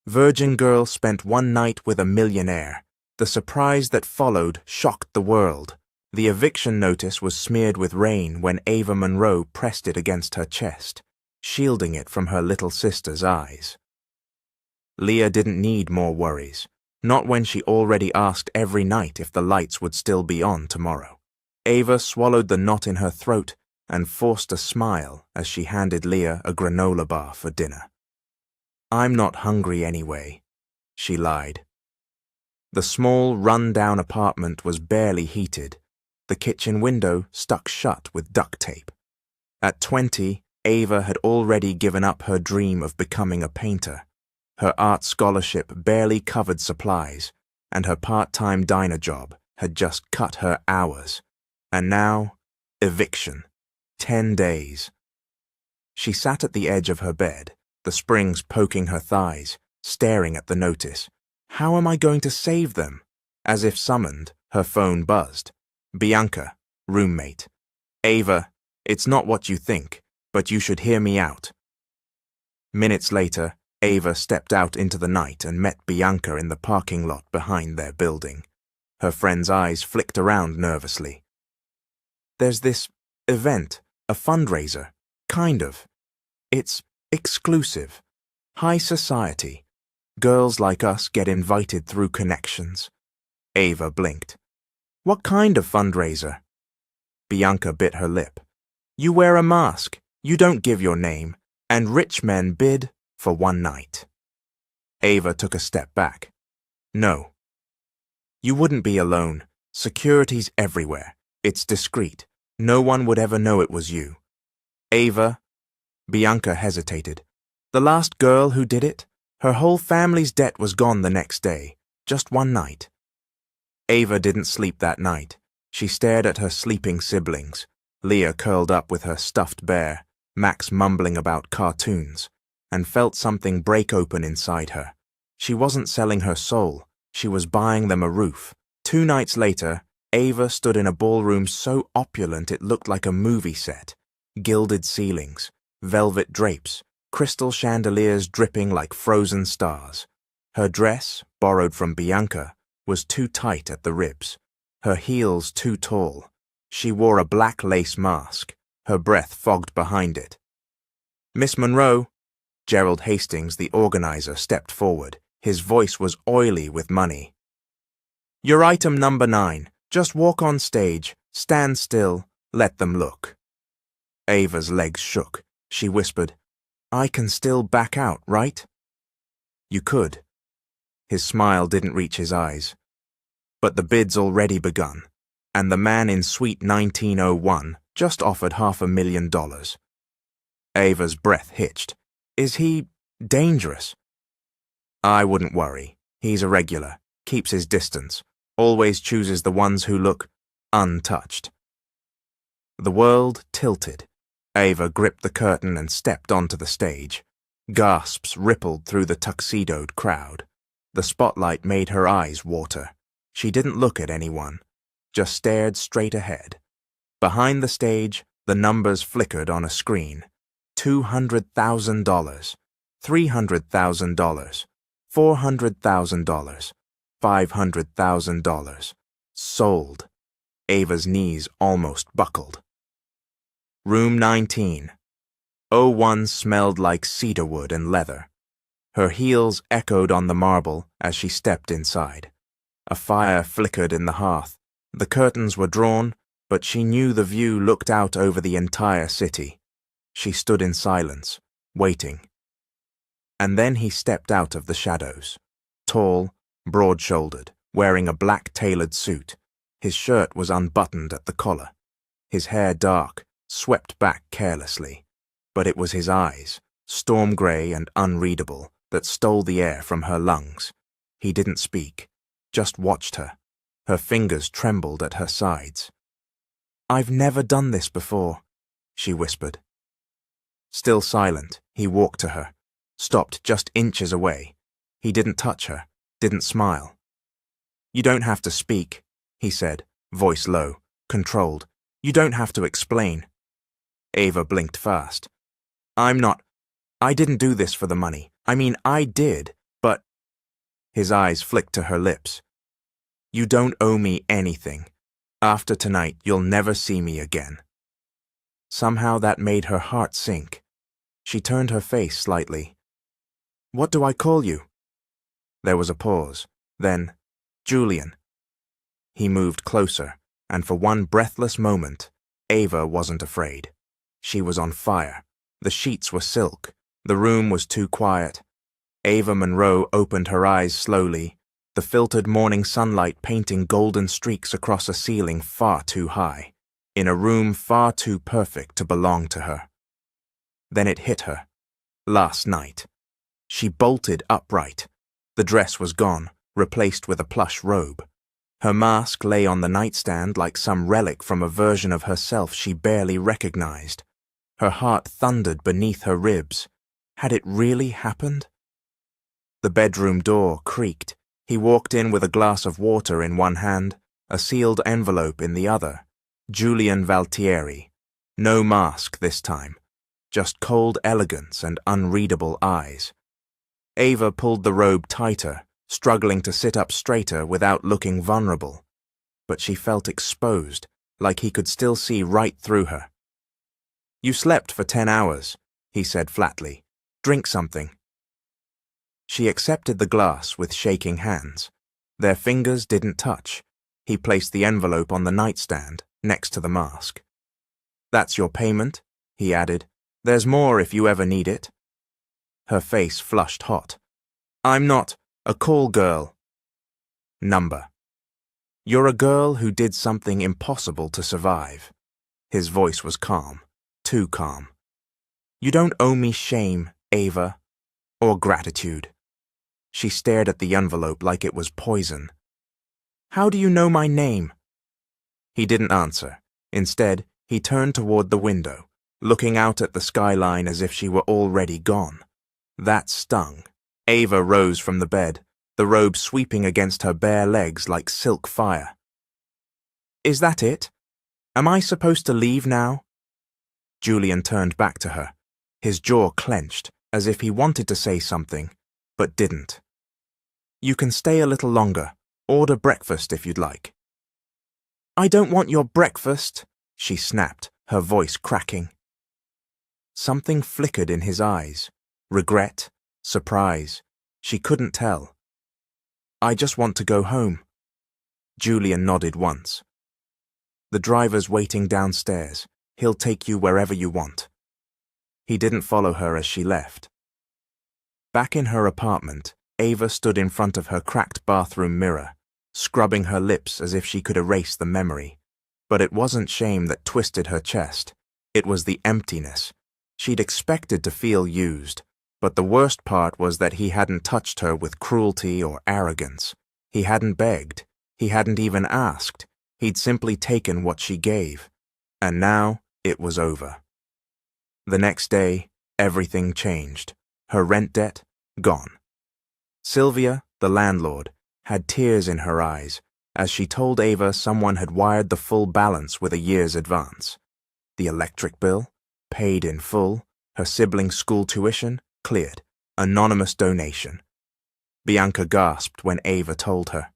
Virgin girl spent one night with a millionaire. The surprise that followed shocked the world. The eviction notice was smeared with rain when Ava Monroe pressed it against her chest, shielding it from her little sister's eyes. Leah didn't need more worries, not when she already asked every night if the lights would still be on tomorrow. Ava swallowed the knot in her throat and forced a smile as she handed Leah a granola bar for dinner. "I'm not hungry anyway," she lied. The small, run-down apartment was barely heated, the kitchen window stuck shut with duct tape. At 20, Ava had already given up her dream of becoming a painter. Her art scholarship barely covered supplies, and her part-time diner job had just cut her hours. And now, eviction. 10 days. She sat at the edge of her bed, the springs poking her thighs, staring at the notice. How am I going to save them? As if summoned, her phone buzzed. Bianca, roommate. "Ava, it's not what you think, but you should hear me out." Minutes later, Ava stepped out into the night and met Bianca in the parking lot behind their building. Her friend's eyes flicked around nervously. "There's this event, a fundraiser, kind of. It's exclusive, high society. Girls like us get invited through connections." Ava blinked. "What kind of fundraiser?" Bianca bit her lip. "You wear a mask, you don't give your name, and rich men bid for one night." Ava took a step back. "No. You wouldn't be alone. Security's everywhere. It's discreet. No one would ever know it was you." "Ava," Bianca hesitated. "The last girl who did it, her whole family's debt was gone the next day. Just one night." Ava didn't sleep that night. She stared at her sleeping siblings, Leah curled up with her stuffed bear, Max mumbling about cartoons, and felt something break open inside her. She wasn't selling her soul, she was buying them a roof. 2 nights later, Ava stood in a ballroom so opulent it looked like a movie set. Gilded ceilings, velvet drapes, crystal chandeliers dripping like frozen stars. Her dress, borrowed from Bianca, was too tight at the ribs, her heels too tall. She wore a black lace mask, her breath fogged behind it. "Miss Monroe," Gerald Hastings, the organizer, stepped forward. His voice was oily with money. "You're item number 9. Just walk on stage, stand still, let them look." Ava's legs shook. She whispered, "I can still back out, right?" "You could." His smile didn't reach his eyes. "But the bid's already begun, and the man in suite 1901 just offered $500,000. Ava's breath hitched. "Is he dangerous?" "I wouldn't worry. He's a regular, keeps his distance, always chooses the ones who look untouched." The world tilted. Ava gripped the curtain and stepped onto the stage. Gasps rippled through the tuxedoed crowd. The spotlight made her eyes water. She didn't look at anyone, just stared straight ahead. Behind the stage, the numbers flickered on a screen. $200,000, $300,000, $400,000, $500,000. Sold. Ava's knees almost buckled. Room 19. 01 smelled like cedarwood and leather. Her heels echoed on the marble as she stepped inside. A fire flickered in the hearth. The curtains were drawn, but she knew the view looked out over the entire city. She stood in silence, waiting. And then he stepped out of the shadows. Tall, broad-shouldered, wearing a black tailored suit. His shirt was unbuttoned at the collar. His hair dark, swept back carelessly. But it was his eyes, storm grey and unreadable, that stole the air from her lungs. He didn't speak, just watched her. Her fingers trembled at her sides. "I've never done this before," she whispered. Still silent, he walked to her, stopped just inches away. He didn't touch her, didn't smile. "You don't have to speak," he said, voice low, controlled. "You don't have to explain." Ava blinked fast. I didn't do this for the money. I mean, I did, but His eyes flicked to her lips. "You don't owe me anything. After tonight, you'll never see me again." Somehow that made her heart sink. She turned her face slightly. "What do I call you?" There was a pause. Then, "Julian." He moved closer, and for one breathless moment, Ava wasn't afraid. She was on fire. The sheets were silk. The room was too quiet. Ava Monroe opened her eyes slowly, the filtered morning sunlight painting golden streaks across a ceiling far too high, in a room far too perfect to belong to her. Then it hit her. Last night. She bolted upright. The dress was gone, replaced with a plush robe. Her mask lay on the nightstand like some relic from a version of herself she barely recognized. Her heart thundered beneath her ribs. Had it really happened? The bedroom door creaked. He walked in with a glass of water in one hand, a sealed envelope in the other. Julian Valtieri. No mask this time. Just cold elegance and unreadable eyes. Ava pulled the robe tighter, struggling to sit up straighter without looking vulnerable. But she felt exposed, like he could still see right through her. "You slept for 10 hours, he said flatly. "Drink something." She accepted the glass with shaking hands. Their fingers didn't touch. He placed the envelope on the nightstand, next to the mask. "That's your payment," he added. "There's more if you ever need it." Her face flushed hot. "I'm not a call girl." Number. "You're a girl who did something impossible to survive." His voice was calm, too calm. "You don't owe me shame, Ava, or gratitude." She stared at the envelope like it was poison. "How do you know my name?" He didn't answer. Instead, he turned toward the window, looking out at the skyline as if she were already gone. That stung. Ava rose from the bed, the robe sweeping against her bare legs like silk fire. "Is that it? Am I supposed to leave now?" Julian turned back to her, his jaw clenched, as if he wanted to say something, but didn't. "You can stay a little longer. Order breakfast if you'd like." "I don't want your breakfast," she snapped, her voice cracking. Something flickered in his eyes. Regret, surprise. She couldn't tell. "I just want to go home." Julian nodded once. "The driver's waiting downstairs. He'll take you wherever you want." He didn't follow her as she left. Back in her apartment, Ava stood in front of her cracked bathroom mirror, scrubbing her lips as if she could erase the memory. But it wasn't shame that twisted her chest. It was the emptiness. She'd expected to feel used, but the worst part was that he hadn't touched her with cruelty or arrogance. He hadn't begged. He hadn't even asked. He'd simply taken what she gave. And now it was over. The next day, everything changed. Her rent debt, gone. Sylvia, the landlord, had tears in her eyes as she told Ava someone had wired the full balance with a year's advance. The electric bill, paid in full, her siblings' school tuition, cleared. Anonymous donation. Bianca gasped when Ava told her.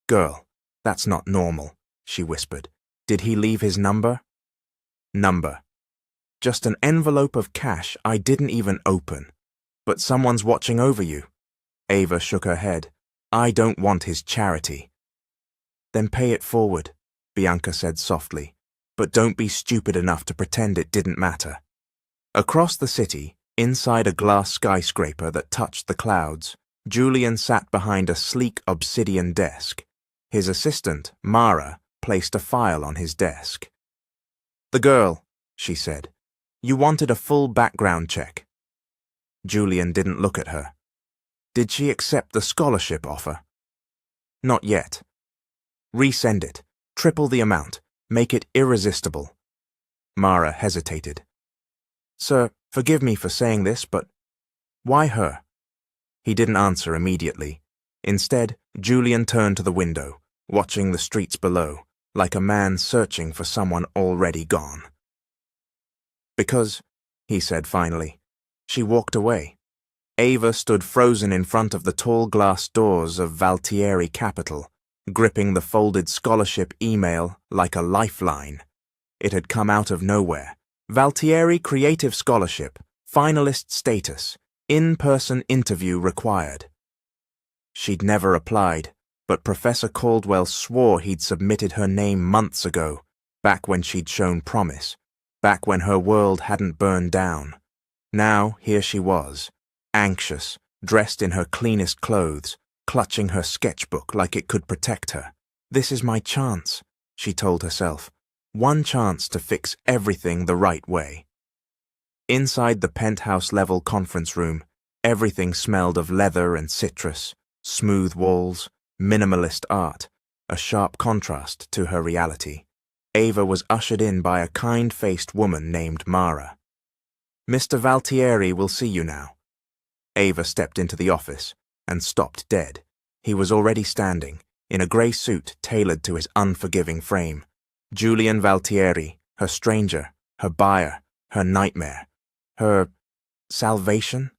"Girl, that's not normal," she whispered. "Did he leave his number?" Number. "Just an envelope of cash I didn't even open. But someone's watching over you." Ava shook her head. "I don't want his charity." "Then pay it forward," Bianca said softly. "But don't be stupid enough to pretend it didn't matter." Across the city, inside a glass skyscraper that touched the clouds, Julian sat behind a sleek obsidian desk. His assistant, Mara, placed a file on his desk. "The girl," she said. "You wanted a full background check." Julian didn't look at her. "Did she accept the scholarship offer?" "Not yet." "Resend it. Triple the amount. Make it irresistible." Mara hesitated. "Sir, forgive me for saying this, but why her?" He didn't answer immediately. Instead, Julian turned to the window, watching the streets below, like a man searching for someone already gone. "Because," he said finally, "she walked away." Ava stood frozen in front of the tall glass doors of Valtieri Capital, gripping the folded scholarship email like a lifeline. It had come out of nowhere. Valtieri Creative Scholarship, finalist status, in-person interview required. She'd never applied, but Professor Caldwell swore he'd submitted her name months ago, back when she'd shown promise, back when her world hadn't burned down. Now, here she was, anxious, dressed in her cleanest clothes, clutching her sketchbook like it could protect her. This is my chance, she told herself. One chance to fix everything the right way. Inside the penthouse-level conference room, everything smelled of leather and citrus, smooth walls, minimalist art, a sharp contrast to her reality. Ava was ushered in by a kind-faced woman named Mara. "Mr. Valtieri will see you now." Ava stepped into the office and stopped dead. He was already standing, in a grey suit tailored to his unforgiving frame. Julian Valtieri, her stranger, her buyer, her nightmare, her salvation?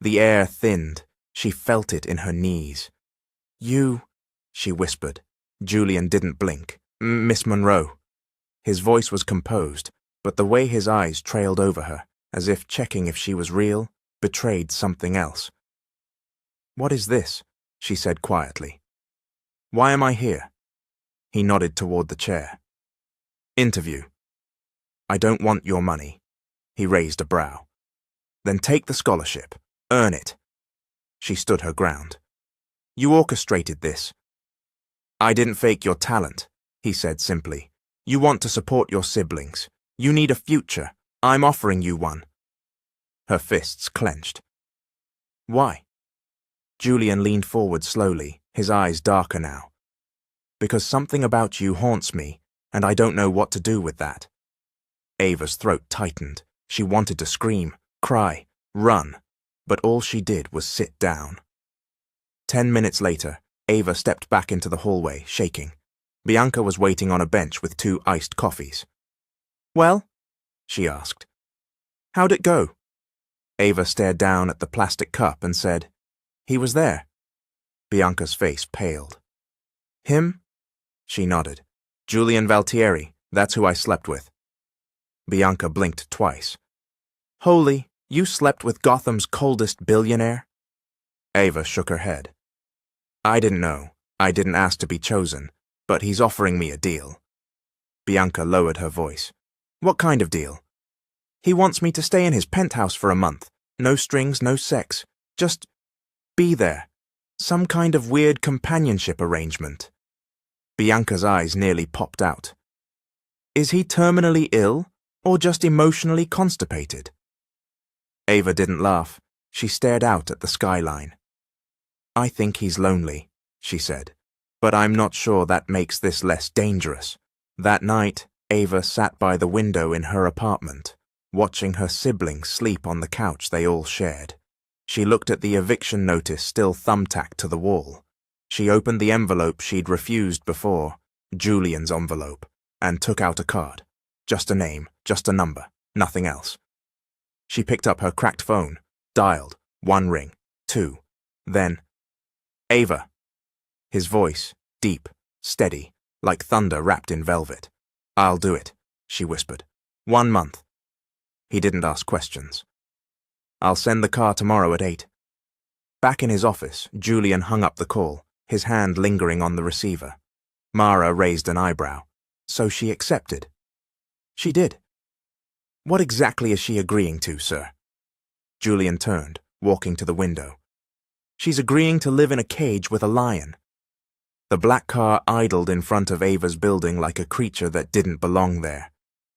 The air thinned. She felt it in her knees. "You," she whispered. Julian didn't blink. "Miss Monroe." His voice was composed, but the way his eyes trailed over her, as if checking if she was real, betrayed something else. "What is this?" she said quietly. "Why am I here?" He nodded toward the chair. "Interview." "I don't want your money." He raised a brow. "Then take the scholarship. Earn it." She stood her ground. "You orchestrated this." "I didn't fake your talent," he said simply. "You want to support your siblings. You need a future. I'm offering you one." Her fists clenched. "Why?" Julian leaned forward slowly, his eyes darker now. "Because something about you haunts me, and I don't know what to do with that." Ava's throat tightened. She wanted to scream, cry, run, but all she did was sit down. 10 minutes later, Ava stepped back into the hallway, shaking. Bianca was waiting on a bench with 2 iced coffees. "Well?" she asked. "How'd it go?" Ava stared down at the plastic cup and said, "He was there." Bianca's face paled. "Him?" She nodded. "Julian Valtieri, that's who I slept with." Bianca blinked twice. "Holy, you slept with Gotham's coldest billionaire?" Ava shook her head. "I didn't know. I didn't ask to be chosen, but he's offering me a deal." Bianca lowered her voice. "What kind of deal?" "He wants me to stay in his penthouse for a month. No strings, no sex. Just be there. Some kind of weird companionship arrangement." Bianca's eyes nearly popped out. "Is he terminally ill, or just emotionally constipated?" Ava didn't laugh. She stared out at the skyline. "I think he's lonely," she said, "but I'm not sure that makes this less dangerous." That night, Ava sat by the window in her apartment, watching her siblings sleep on the couch they all shared. She looked at the eviction notice still thumbtacked to the wall. She opened the envelope she'd refused before, Julian's envelope, and took out a card. Just a name, just a number, nothing else. She picked up her cracked phone, dialed, 1 ring, 2, then, "Ava." His voice, deep, steady, like thunder wrapped in velvet. "I'll do it," she whispered. 1 month. He didn't ask questions. "I'll send the car tomorrow at 8. Back in his office, Julian hung up the call, his hand lingering on the receiver. Mara raised an eyebrow. "So she accepted?" "She did." "What exactly is she agreeing to, sir?" Julian turned, walking to the window. "She's agreeing to live in a cage with a lion." The black car idled in front of Ava's building like a creature that didn't belong there.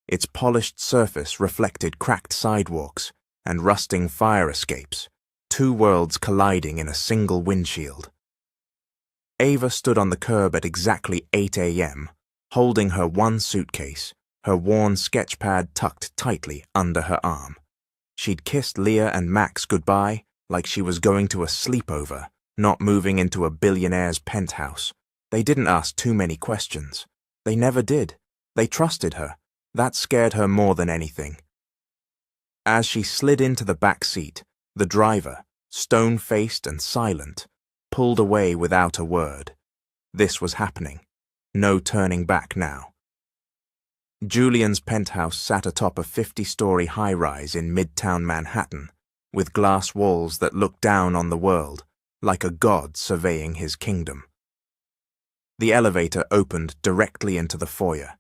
Its polished surface reflected cracked sidewalks and rusting fire escapes, 2 worlds colliding in a single windshield. Ava stood on the curb at exactly 8 a.m., holding her 1 suitcase, her worn sketchpad tucked tightly under her arm. She'd kissed Leah and Max goodbye like she was going to a sleepover, not moving into a billionaire's penthouse. They didn't ask too many questions. They never did. They trusted her. That scared her more than anything. As she slid into the back seat, the driver, stone-faced and silent, pulled away without a word. This was happening. No turning back now. Julian's penthouse sat atop a 50-story high-rise in Midtown Manhattan, with glass walls that looked down on the world, like a god surveying his kingdom. The elevator opened directly into the foyer.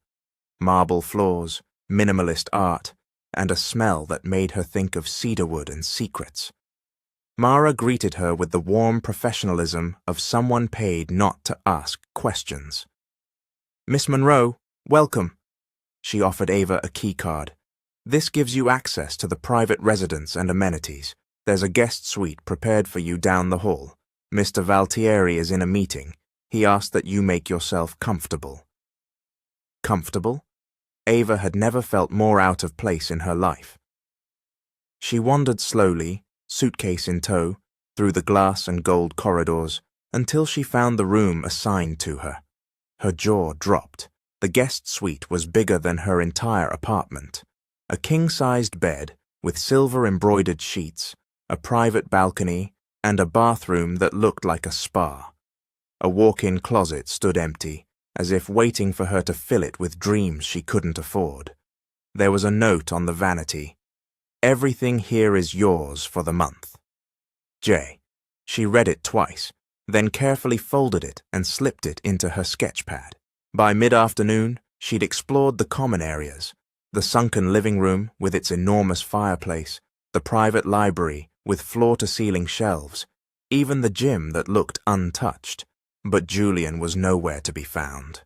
Marble floors, minimalist art, and a smell that made her think of cedarwood and secrets. Mara greeted her with the warm professionalism of someone paid not to ask questions. "Miss Monroe, welcome." She offered Ava a keycard. "This gives you access to the private residence and amenities. There's a guest suite prepared for you down the hall. Mr. Valtieri is in a meeting. He asked that you make yourself comfortable." Comfortable? Ava had never felt more out of place in her life. She wandered slowly, suitcase in tow, through the glass and gold corridors, until she found the room assigned to her. Her jaw dropped. The guest suite was bigger than her entire apartment. A king-sized bed with silver-embroidered sheets, a private balcony, and a bathroom that looked like a spa. A walk-in closet stood empty, as if waiting for her to fill it with dreams she couldn't afford. There was a note on the vanity. "Everything here is yours for the month. J." She read it twice, then carefully folded it and slipped it into her sketchpad. By mid-afternoon, she'd explored the common areas, the sunken living room with its enormous fireplace, the private library with floor-to-ceiling shelves, even the gym that looked untouched. But Julian was nowhere to be found.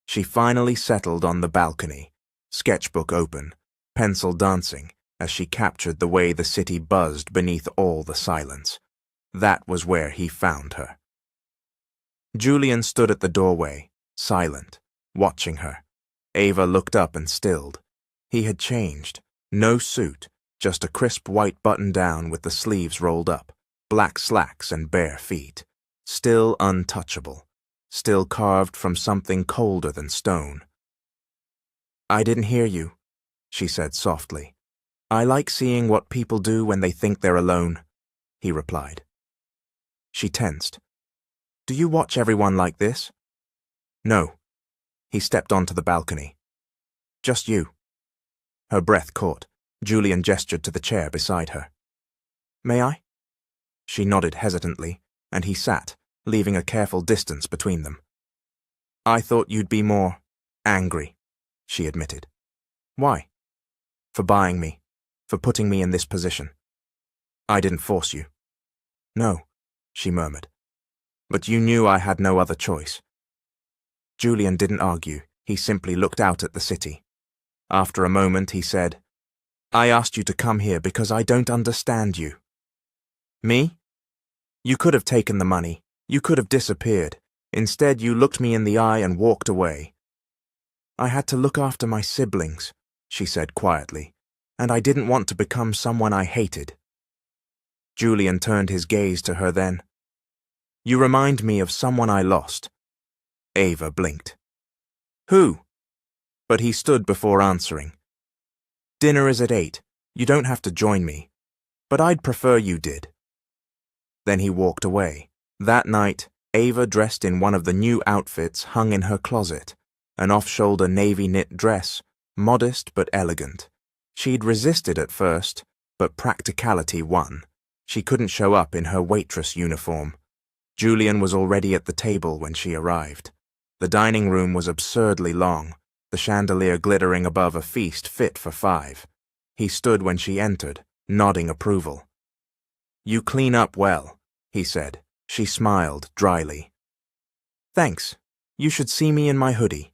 She finally settled on the balcony, sketchbook open, pencil dancing, as she captured the way the city buzzed beneath all the silence. That was where he found her. Julian stood at the doorway, silent, watching her. Ava looked up and stilled. He had changed. No suit, just a crisp white button-down with the sleeves rolled up, black slacks and bare feet. Still untouchable, still carved from something colder than stone. "I didn't hear you," she said softly. "I like seeing what people do when they think they're alone," he replied. She tensed. "Do you watch everyone like this?" "No." He stepped onto the balcony. "Just you." Her breath caught. Julian gestured to the chair beside her. "May I?" She nodded hesitantly, and he sat, leaving a careful distance between them. "I thought you'd be more angry," she admitted. "Why?" "For buying me, for putting me in this position. I didn't force you." "No," she murmured. "But you knew I had no other choice." Julian didn't argue. He simply looked out at the city. After a moment, he said, "I asked you to come here because I don't understand you." "Me? You could have taken the money. You could have disappeared. Instead, you looked me in the eye and walked away." "I had to look after my siblings," she said quietly, "and I didn't want to become someone I hated." Julian turned his gaze to her then. "You remind me of someone I lost." Ava blinked. "Who?" But he stood before answering. "Dinner is at 8. You don't have to join me. But I'd prefer you did." Then he walked away. That night, Ava dressed in one of the new outfits hung in her closet, an off-shoulder navy knit dress, modest but elegant. She'd resisted at first, but practicality won. She couldn't show up in her waitress uniform. Julian was already at the table when she arrived. The dining room was absurdly long, the chandelier glittering above a feast fit for 5. He stood when she entered, nodding approval. "You clean up well," he said. She smiled dryly. "Thanks. You should see me in my hoodie."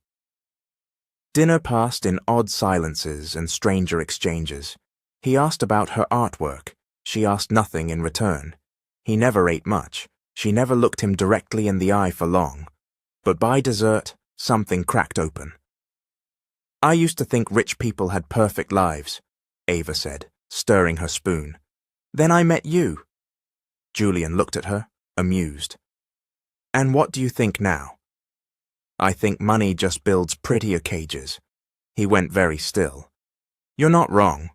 Dinner passed in odd silences and stranger exchanges. He asked about her artwork. She asked nothing in return. He never ate much. She never looked him directly in the eye for long. But by dessert, something cracked open. "I used to think rich people had perfect lives," Ava said, stirring her spoon. "Then I met you." Julian looked at her, amused. "And what do you think now?" "I think money just builds prettier cages." He went very still. "You're not wrong.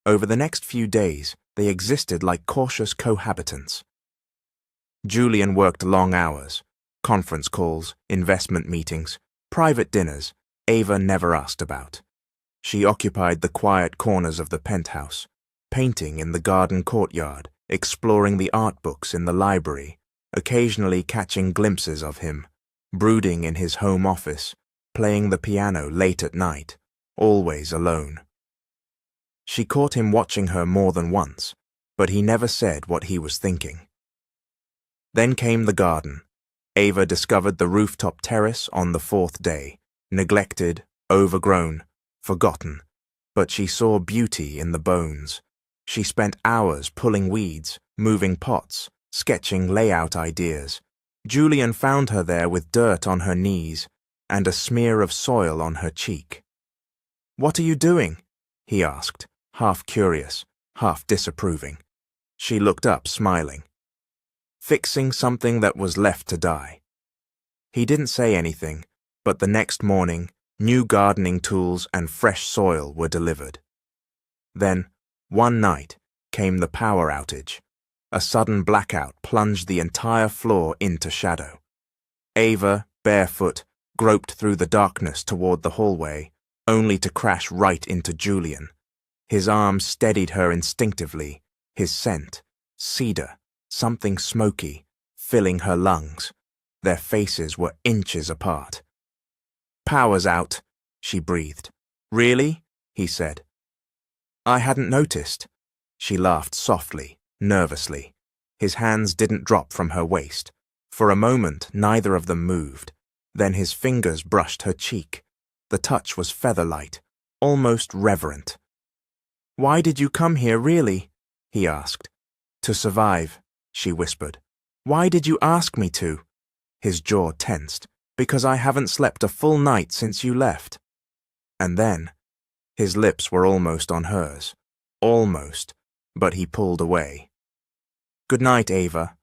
Over the next few days, They existed like cautious cohabitants. Julian worked long hours, conference calls, investment meetings, private dinners Ava never asked about. She occupied the quiet corners of the penthouse, painting in the garden courtyard, exploring the art books in the library, occasionally catching glimpses of him, brooding in his home office, playing the piano late at night, always alone. She caught him watching her more than once, but he never said what he was thinking. Then came the garden. Ava discovered the rooftop terrace on the 4th day, neglected, overgrown, forgotten, but she saw beauty in the bones. She spent hours pulling weeds, moving pots, sketching layout ideas. Julian found her there with dirt on her knees and a smear of soil on her cheek. "What are you doing?" he asked, half curious, half disapproving. She looked up, smiling. "Fixing something that was left to die." He didn't say anything, but the next morning, new gardening tools and fresh soil were delivered. Then, one night, came the power outage. A sudden blackout plunged the entire floor into shadow. Ava, barefoot, groped through the darkness toward the hallway, only to crash right into Julian. His arms steadied her instinctively, his scent, cedar, something smoky, filling her lungs. Their faces were inches apart. "Power's out," she breathed. "Really?" he said. "I hadn't noticed." She laughed softly, nervously. His hands didn't drop from her waist. For a moment, neither of them moved. Then his fingers brushed her cheek. The touch was feather-light, almost reverent. "Why did you come here, really?" he asked. "To survive," she whispered. "Why did you ask me to?" His jaw tensed. "Because I haven't slept a full night since you left." And then, his lips were almost on hers. Almost, but he pulled away. "Good night, Ava."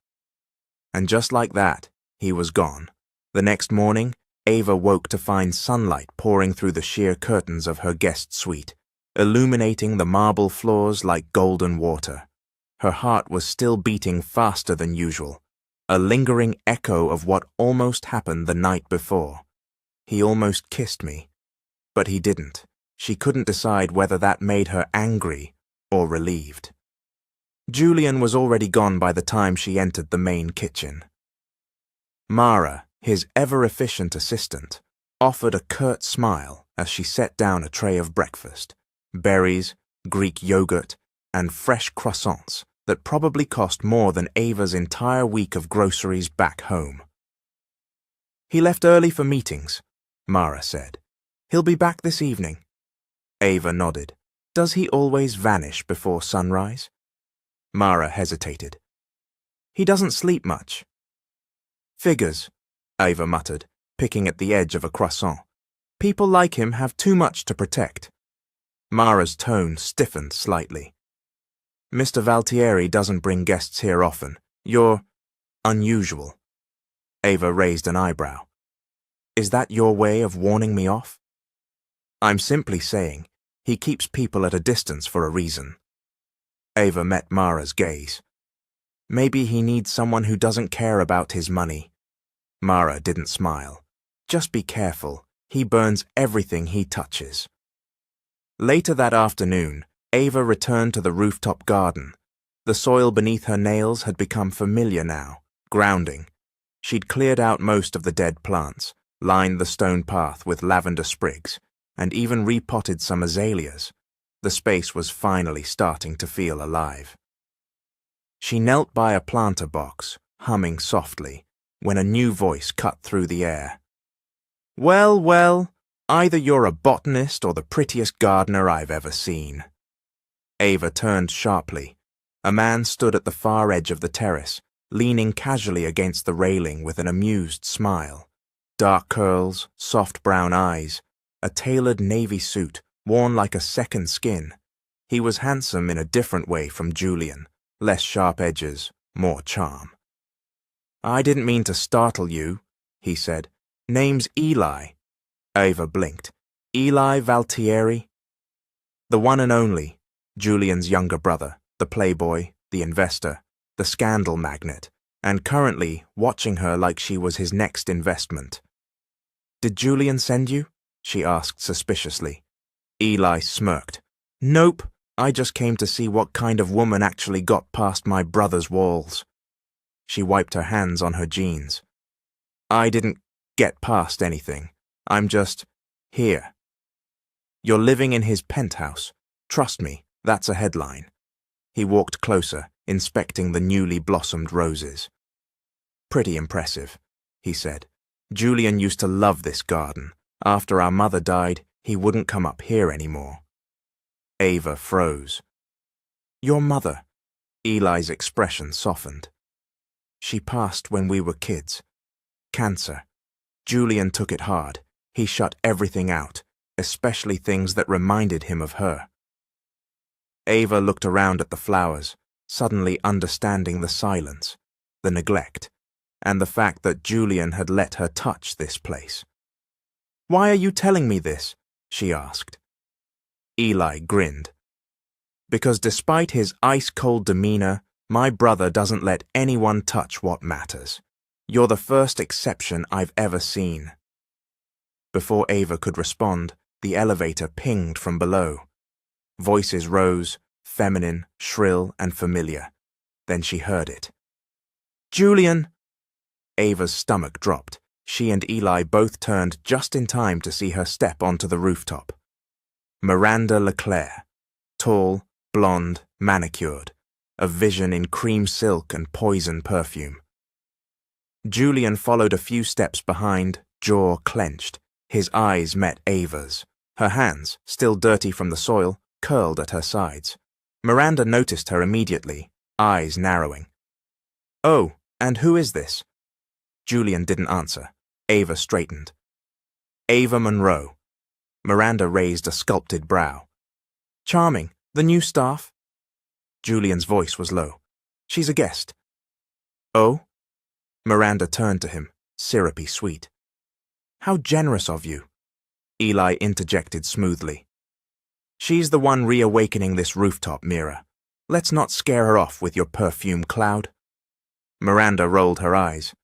And just like that, he was gone. The next morning, Ava woke to find sunlight pouring through the sheer curtains of her guest suite, illuminating the marble floors like golden water. Her heart was still beating faster than usual, a lingering echo of what almost happened the night before. "He almost kissed me." But he didn't. She couldn't decide whether that made her angry or relieved. Julian was already gone by the time she entered the main kitchen. Mara, his ever-efficient assistant, offered a curt smile as she set down a tray of breakfast, berries, Greek yogurt, and fresh croissants that probably cost more than Ava's entire week of groceries back home. "He left early for meetings," Mara said. "He'll be back this evening." Ava nodded. "Does he always vanish before sunrise?" Mara hesitated. "He doesn't sleep much." "Figures," Ava muttered, picking at the edge of a croissant. "People like him have too much to protect." Mara's tone stiffened slightly. "Mr. Valtieri doesn't bring guests here often. You're unusual." Ava raised an eyebrow. "Is that your way of warning me off?" "I'm simply saying he keeps people at a distance for a reason." Ava met Mara's gaze. "Maybe he needs someone who doesn't care about his money." Mara didn't smile. "Just be careful. He burns everything he touches." Later that afternoon, Ava returned to the rooftop garden. The soil beneath her nails had become familiar now, grounding. She'd cleared out most of the dead plants, lined the stone path with lavender sprigs, and even repotted some azaleas. The space was finally starting to feel alive. She knelt by a planter box, humming softly, when a new voice cut through the air. "Well, well, either you're a botanist or the prettiest gardener I've ever seen." Ava turned sharply. A man stood at the far edge of the terrace, leaning casually against the railing with an amused smile. Dark curls, soft brown eyes, a tailored navy suit worn like a second skin. He was handsome in a different way from Julian, less sharp edges, more charm. "I didn't mean to startle you," he said. "Name's Eli." Ava blinked. "Eli Valtieri?" "The one and only, Julian's younger brother. The playboy, the investor, the scandal magnate, and currently watching her like she was his next investment. "Did Julian send you?" she asked suspiciously. Eli smirked. "Nope, I just came to see what kind of woman actually got past my brother's walls." She wiped her hands on her jeans. "I didn't get past anything. I'm just here." "You're living in his penthouse. Trust me, that's a headline." He walked closer, inspecting the newly blossomed roses. "Pretty impressive," he said. "Julian used to love this garden. After our mother died, he wouldn't come up here anymore." Ava froze. "Your mother?" Eli's expression softened. "She passed when we were kids. Cancer. Julian took it hard. He shut everything out, especially things that reminded him of her." Ava looked around at the flowers, suddenly understanding the silence, the neglect, and the fact that Julian had let her touch this place. "Why are you telling me this?" she asked. Eli grinned. "Because despite his ice-cold demeanor, my brother doesn't let anyone touch what matters. You're the first exception I've ever seen." Before Ava could respond, the elevator pinged from below. Voices rose, feminine, shrill, and familiar. Then she heard it. "Julian!" Ava's stomach dropped. She and Eli both turned just in time to see her step onto the rooftop. Miranda LeClaire, tall, blonde, manicured, a vision in cream silk and poison perfume. Julian followed a few steps behind, jaw clenched. His eyes met Ava's. Her hands, still dirty from the soil, curled at her sides. Miranda noticed her immediately, eyes narrowing. "Oh, and who is this?" Julian didn't answer. Ava straightened. "Ava Monroe." Miranda raised a sculpted brow. "Charming. The new staff?" Julian's voice was low. "She's a guest." "Oh?" Miranda turned to him, syrupy sweet. "How generous of you," Eli interjected smoothly. "She's the one reawakening this rooftop, Mira. Let's not scare her off with your perfume cloud." Miranda rolled her eyes.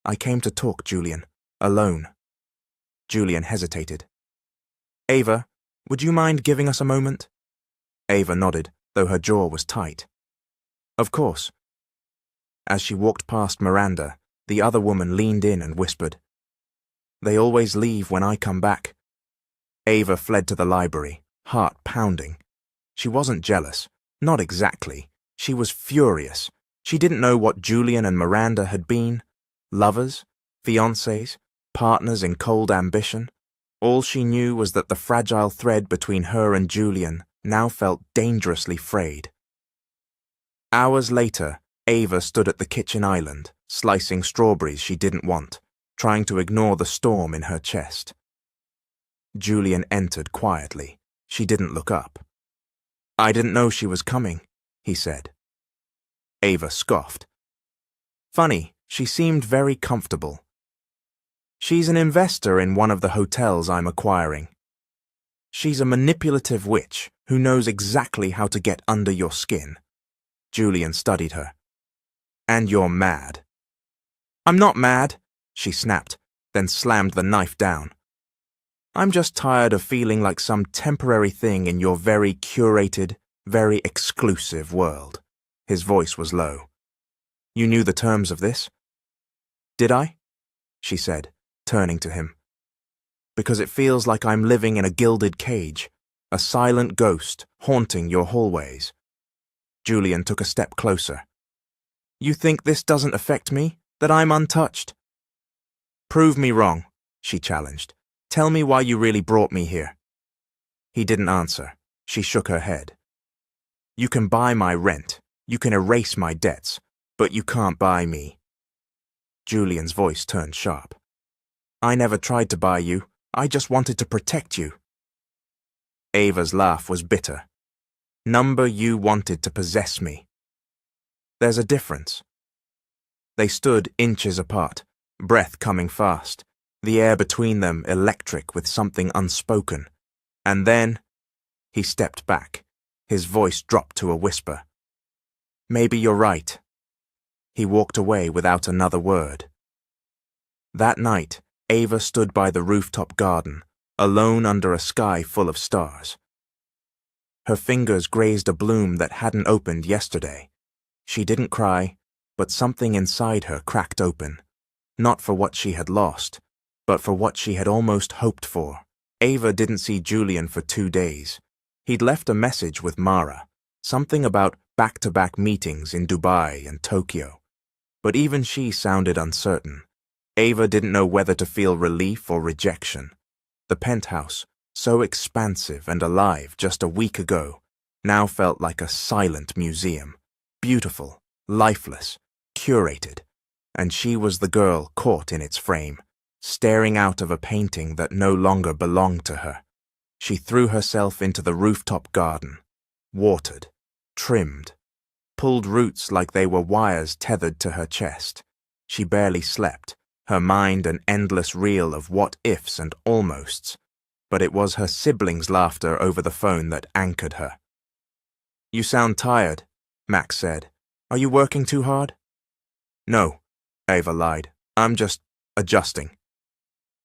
"I came to talk, Julian. Alone." Julian hesitated. "Ava, would you mind giving us a moment?" Ava nodded, though her jaw was tight. "Of course." As she walked past Miranda, the other woman leaned in and whispered, "They always leave when I come back." Ava fled to the library, heart pounding. She wasn't jealous, not exactly. She was furious. She didn't know what Julian and Miranda had been. Lovers, fiancés, partners in cold ambition. All she knew was that the fragile thread between her and Julian now felt dangerously frayed. Hours later, Ava stood at the kitchen island, slicing strawberries she didn't want, trying to ignore the storm in her chest. Julian entered quietly. She didn't look up. "I didn't know she was coming," he said. Ava scoffed. "Funny, she seemed very comfortable." "She's an investor in one of the hotels I'm acquiring. She's a manipulative witch who knows exactly how to get under your skin." Julian studied her. "And you're mad." "I'm not mad," she snapped, then slammed the knife down. "I'm just tired of feeling like some temporary thing in your very curated, very exclusive world." His voice was low. "You knew the terms of this?" "Did I?" she said, turning to him. "Because it feels like I'm living in a gilded cage, a silent ghost haunting your hallways." Julian took a step closer. "You think this doesn't affect me? That I'm untouched?" "Prove me wrong," she challenged. "Tell me why you really brought me here." He didn't answer. She shook her head. "You can buy my rent. You can erase my debts. But you can't buy me." Julian's voice turned sharp. "I never tried to buy you. I just wanted to protect you." Ava's laugh was bitter. "Number, you wanted to possess me." "There's a difference." They stood inches apart, breath coming fast, the air between them electric with something unspoken. And then he stepped back. His voice dropped to a whisper. Maybe you're right. He walked away without another word. That night, Ava stood by the rooftop garden, alone under a sky full of stars. Her fingers grazed a bloom that hadn't opened yesterday. She didn't cry, but something inside her cracked open, not for what she had lost, but for what she had almost hoped for. Ava didn't see Julian for 2 days. He'd left a message with Mara, something about back-to-back meetings in Dubai and Tokyo. But even she sounded uncertain. Ava didn't know whether to feel relief or rejection. The penthouse, so expansive and alive just a week ago, now felt like a silent museum. Beautiful, lifeless, curated. And she was the girl caught in its frame, staring out of a painting that no longer belonged to her. She threw herself into the rooftop garden, watered, trimmed, pulled roots like they were wires tethered to her chest. She barely slept, her mind an endless reel of what-ifs and almosts, but it was her siblings' laughter over the phone that anchored her. "You sound tired," Max said. "Are you working too hard?" "No," Ava lied. "I'm just adjusting."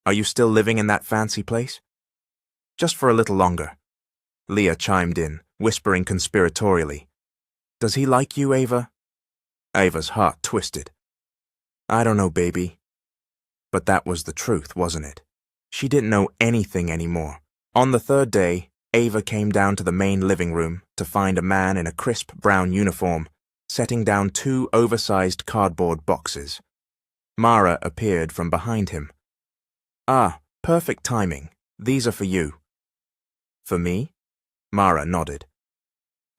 "Are you still living in that fancy place?" "Just for a little longer." Leah chimed in, whispering conspiratorially. "Does he like you, Ava?" Ava's heart twisted. "I don't know, baby." But that was the truth, wasn't it? She didn't know anything anymore. On the 3rd day, Ava came down to the main living room to find a man in a crisp brown uniform setting down 2 oversized cardboard boxes. Mara appeared from behind him. "Ah, perfect timing. These are for you." "For me?" Mara nodded.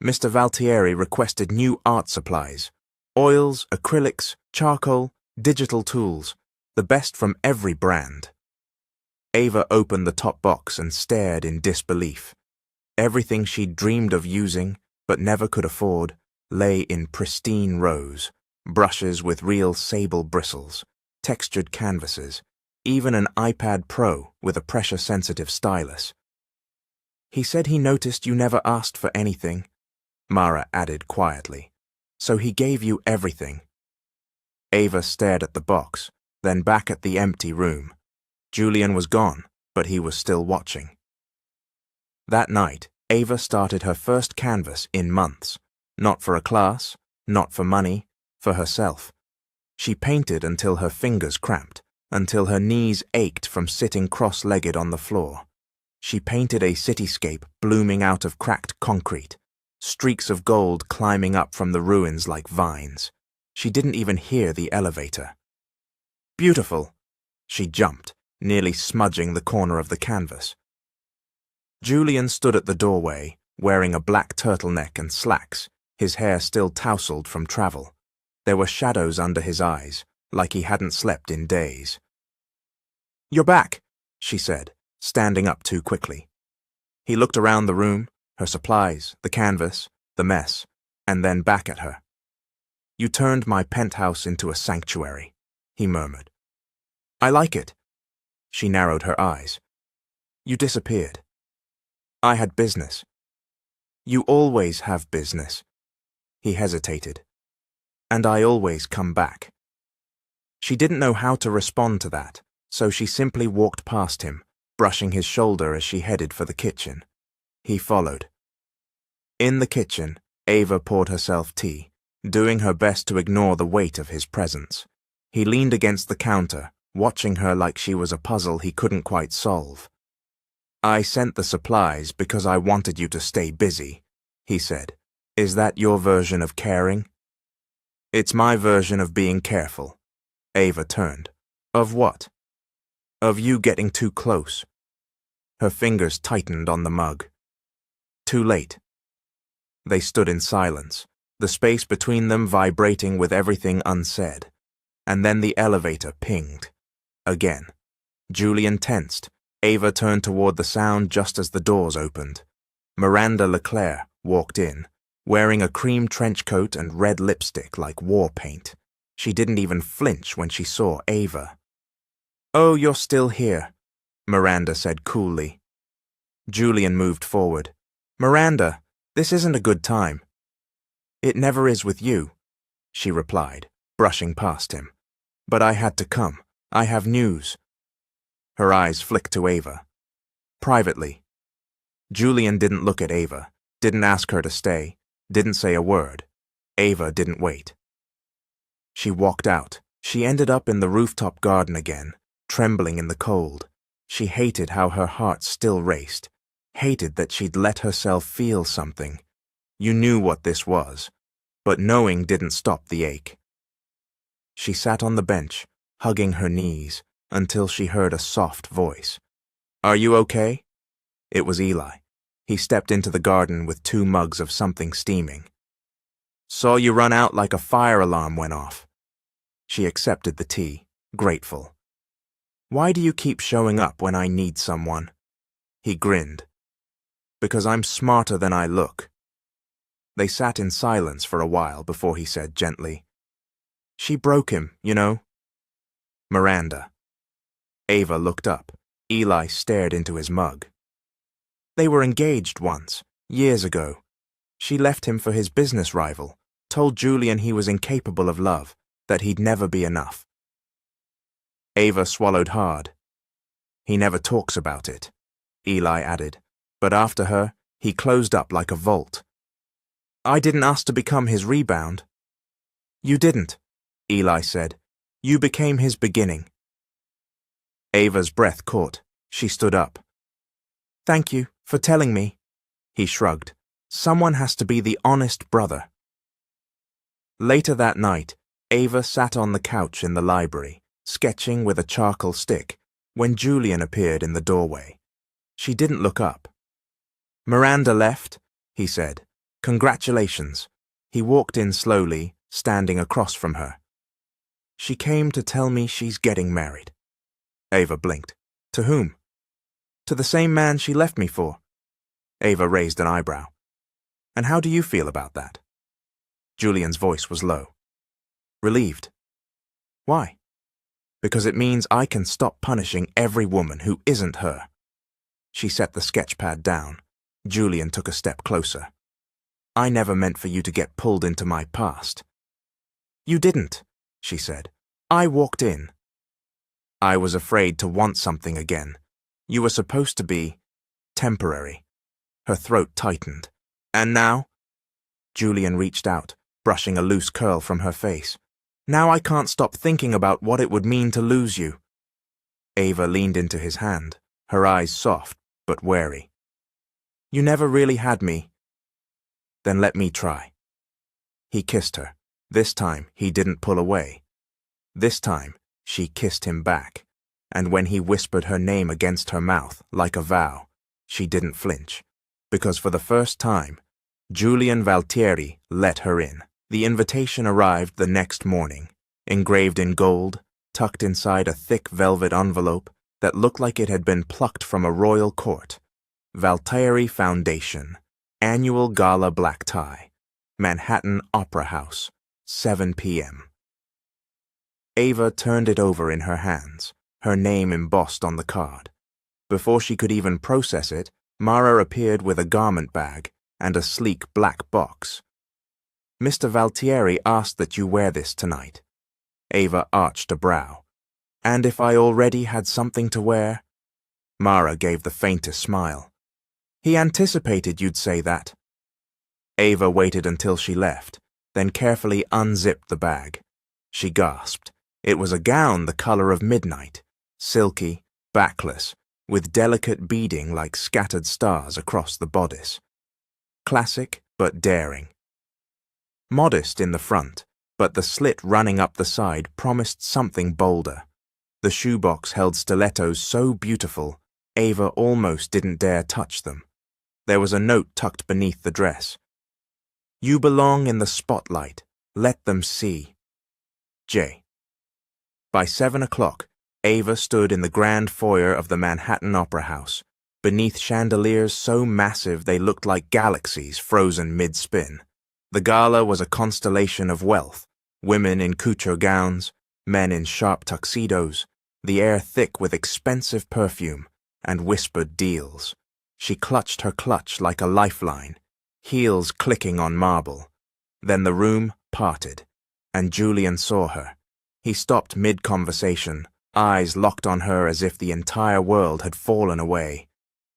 "Mr. Valtieri requested new art supplies. Oils, acrylics, charcoal, digital tools. The best from every brand." Ava opened the top box and stared in disbelief. Everything she'd dreamed of using, but never could afford, lay in pristine rows. Brushes with real sable bristles, textured canvases, even an iPad Pro with a pressure-sensitive stylus. "He said he noticed you never asked for anything," Mara added quietly. "So he gave you everything." Ava stared at the box, then back at the empty room. Julian was gone, but he was still watching. That night, Ava started her first canvas in months. Not for a class, not for money, for herself. She painted until her fingers cramped, until her knees ached from sitting cross-legged on the floor. She painted a cityscape blooming out of cracked concrete, streaks of gold climbing up from the ruins like vines. She didn't even hear the elevator. "Beautiful!" She jumped, nearly smudging the corner of the canvas. Julian stood at the doorway, wearing a black turtleneck and slacks, his hair still tousled from travel. There were shadows under his eyes, like he hadn't slept in days. "You're back," she said, standing up too quickly. He looked around the room, her supplies, the canvas, the mess, and then back at her. "You turned my penthouse into a sanctuary," he murmured. "I like it." She narrowed her eyes. "You disappeared." "I had business." "You always have business." He hesitated. "And I always come back." She didn't know how to respond to that, so she simply walked past him, brushing his shoulder as she headed for the kitchen. He followed. In the kitchen, Ava poured herself tea, doing her best to ignore the weight of his presence. He leaned against the counter, watching her like she was a puzzle he couldn't quite solve. "I sent the supplies because I wanted you to stay busy," he said. "Is that your version of caring?" "It's my version of being careful." Ava turned. "Of what?" "Of you getting too close." Her fingers tightened on the mug. "Too late." They stood in silence, the space between them vibrating with everything unsaid. And then the elevator pinged. Again. Julian tensed. Ava turned toward the sound just as the doors opened. Miranda Leclerc walked in, wearing a cream trench coat and red lipstick like war paint. She didn't even flinch when she saw Ava. "Oh, you're still here," Miranda said coolly. Julian moved forward. "Miranda, this isn't a good time." It never is with you, she replied, brushing past him. But I had to come. I have news. Her eyes flicked to Ava. Privately. Julian didn't look at Ava, didn't ask her to stay, didn't say a word. Ava didn't wait. She walked out. She ended up in the rooftop garden again, trembling in the cold. She hated how her heart still raced, hated that she'd let herself feel something. You knew what this was, but knowing didn't stop the ache. She sat on the bench, hugging her knees, until she heard a soft voice. Are you okay? It was Eli. He stepped into the garden with 2 mugs of something steaming. Saw you run out like a fire alarm went off. She accepted the tea, grateful. Why do you keep showing up when I need someone? He grinned. Because I'm smarter than I look. They sat in silence for a while before he said gently, She broke him, you know. Miranda. Ava looked up. Eli stared into his mug. They were engaged once, years ago. She left him for his business rival, told Julian he was incapable of love, that he'd never be enough. Ava swallowed hard. He never talks about it, Eli added, but after her, he closed up like a vault. I didn't ask to become his rebound. You didn't, Eli said. You became his beginning. Ava's breath caught. She stood up. Thank you for telling me. He shrugged. Someone has to be the honest brother. Later that night, Ava sat on the couch in the library, sketching with a charcoal stick, when Julian appeared in the doorway. She didn't look up. Miranda left, he said. Congratulations. He walked in slowly, standing across from her. She came to tell me she's getting married. Ava blinked. To whom? To the same man she left me for. Ava raised an eyebrow. And how do you feel about that? Julian's voice was low. Relieved. Why? Because it means I can stop punishing every woman who isn't her. She set the sketch pad down. Julian took a step closer. I never meant for you to get pulled into my past. You didn't, she said. I walked in. I was afraid to want something again. You were supposed to be temporary. Her throat tightened. And now? Julian reached out, brushing a loose curl from her face. Now I can't stop thinking about what it would mean to lose you. Ava leaned into his hand, her eyes soft but wary. You never really had me. Then let me try. He kissed her. This time he didn't pull away. This time she kissed him back, and when he whispered her name against her mouth like a vow, she didn't flinch, because for the first time, Julian Valtieri let her in. The invitation arrived the next morning, engraved in gold, tucked inside a thick velvet envelope that looked like it had been plucked from a royal court. Valtieri Foundation, Annual Gala Black Tie, Manhattan Opera House, 7 p.m. Ava turned it over in her hands, her name embossed on the card. Before she could even process it, Mara appeared with a garment bag and a sleek black box. Mr. Valtieri asked that you wear this tonight. Ava arched a brow. And if I already had something to wear? Mara gave the faintest smile. He anticipated you'd say that. Ava waited until she left, then carefully unzipped the bag. She gasped. It was a gown the color of midnight, silky, backless, with delicate beading like scattered stars across the bodice. Classic but daring. Modest in the front, but the slit running up the side promised something bolder. The shoebox held stilettos so beautiful, Ava almost didn't dare touch them. There was a note tucked beneath the dress. You belong in the spotlight. Let them see. J. By 7 o'clock, Ava stood in the grand foyer of the Manhattan Opera House, beneath chandeliers so massive they looked like galaxies frozen mid-spin. The gala was a constellation of wealth, women in couture gowns, men in sharp tuxedos, the air thick with expensive perfume and whispered deals. She clutched her clutch like a lifeline, heels clicking on marble. Then the room parted, and Julian saw her. He stopped mid-conversation, eyes locked on her as if the entire world had fallen away.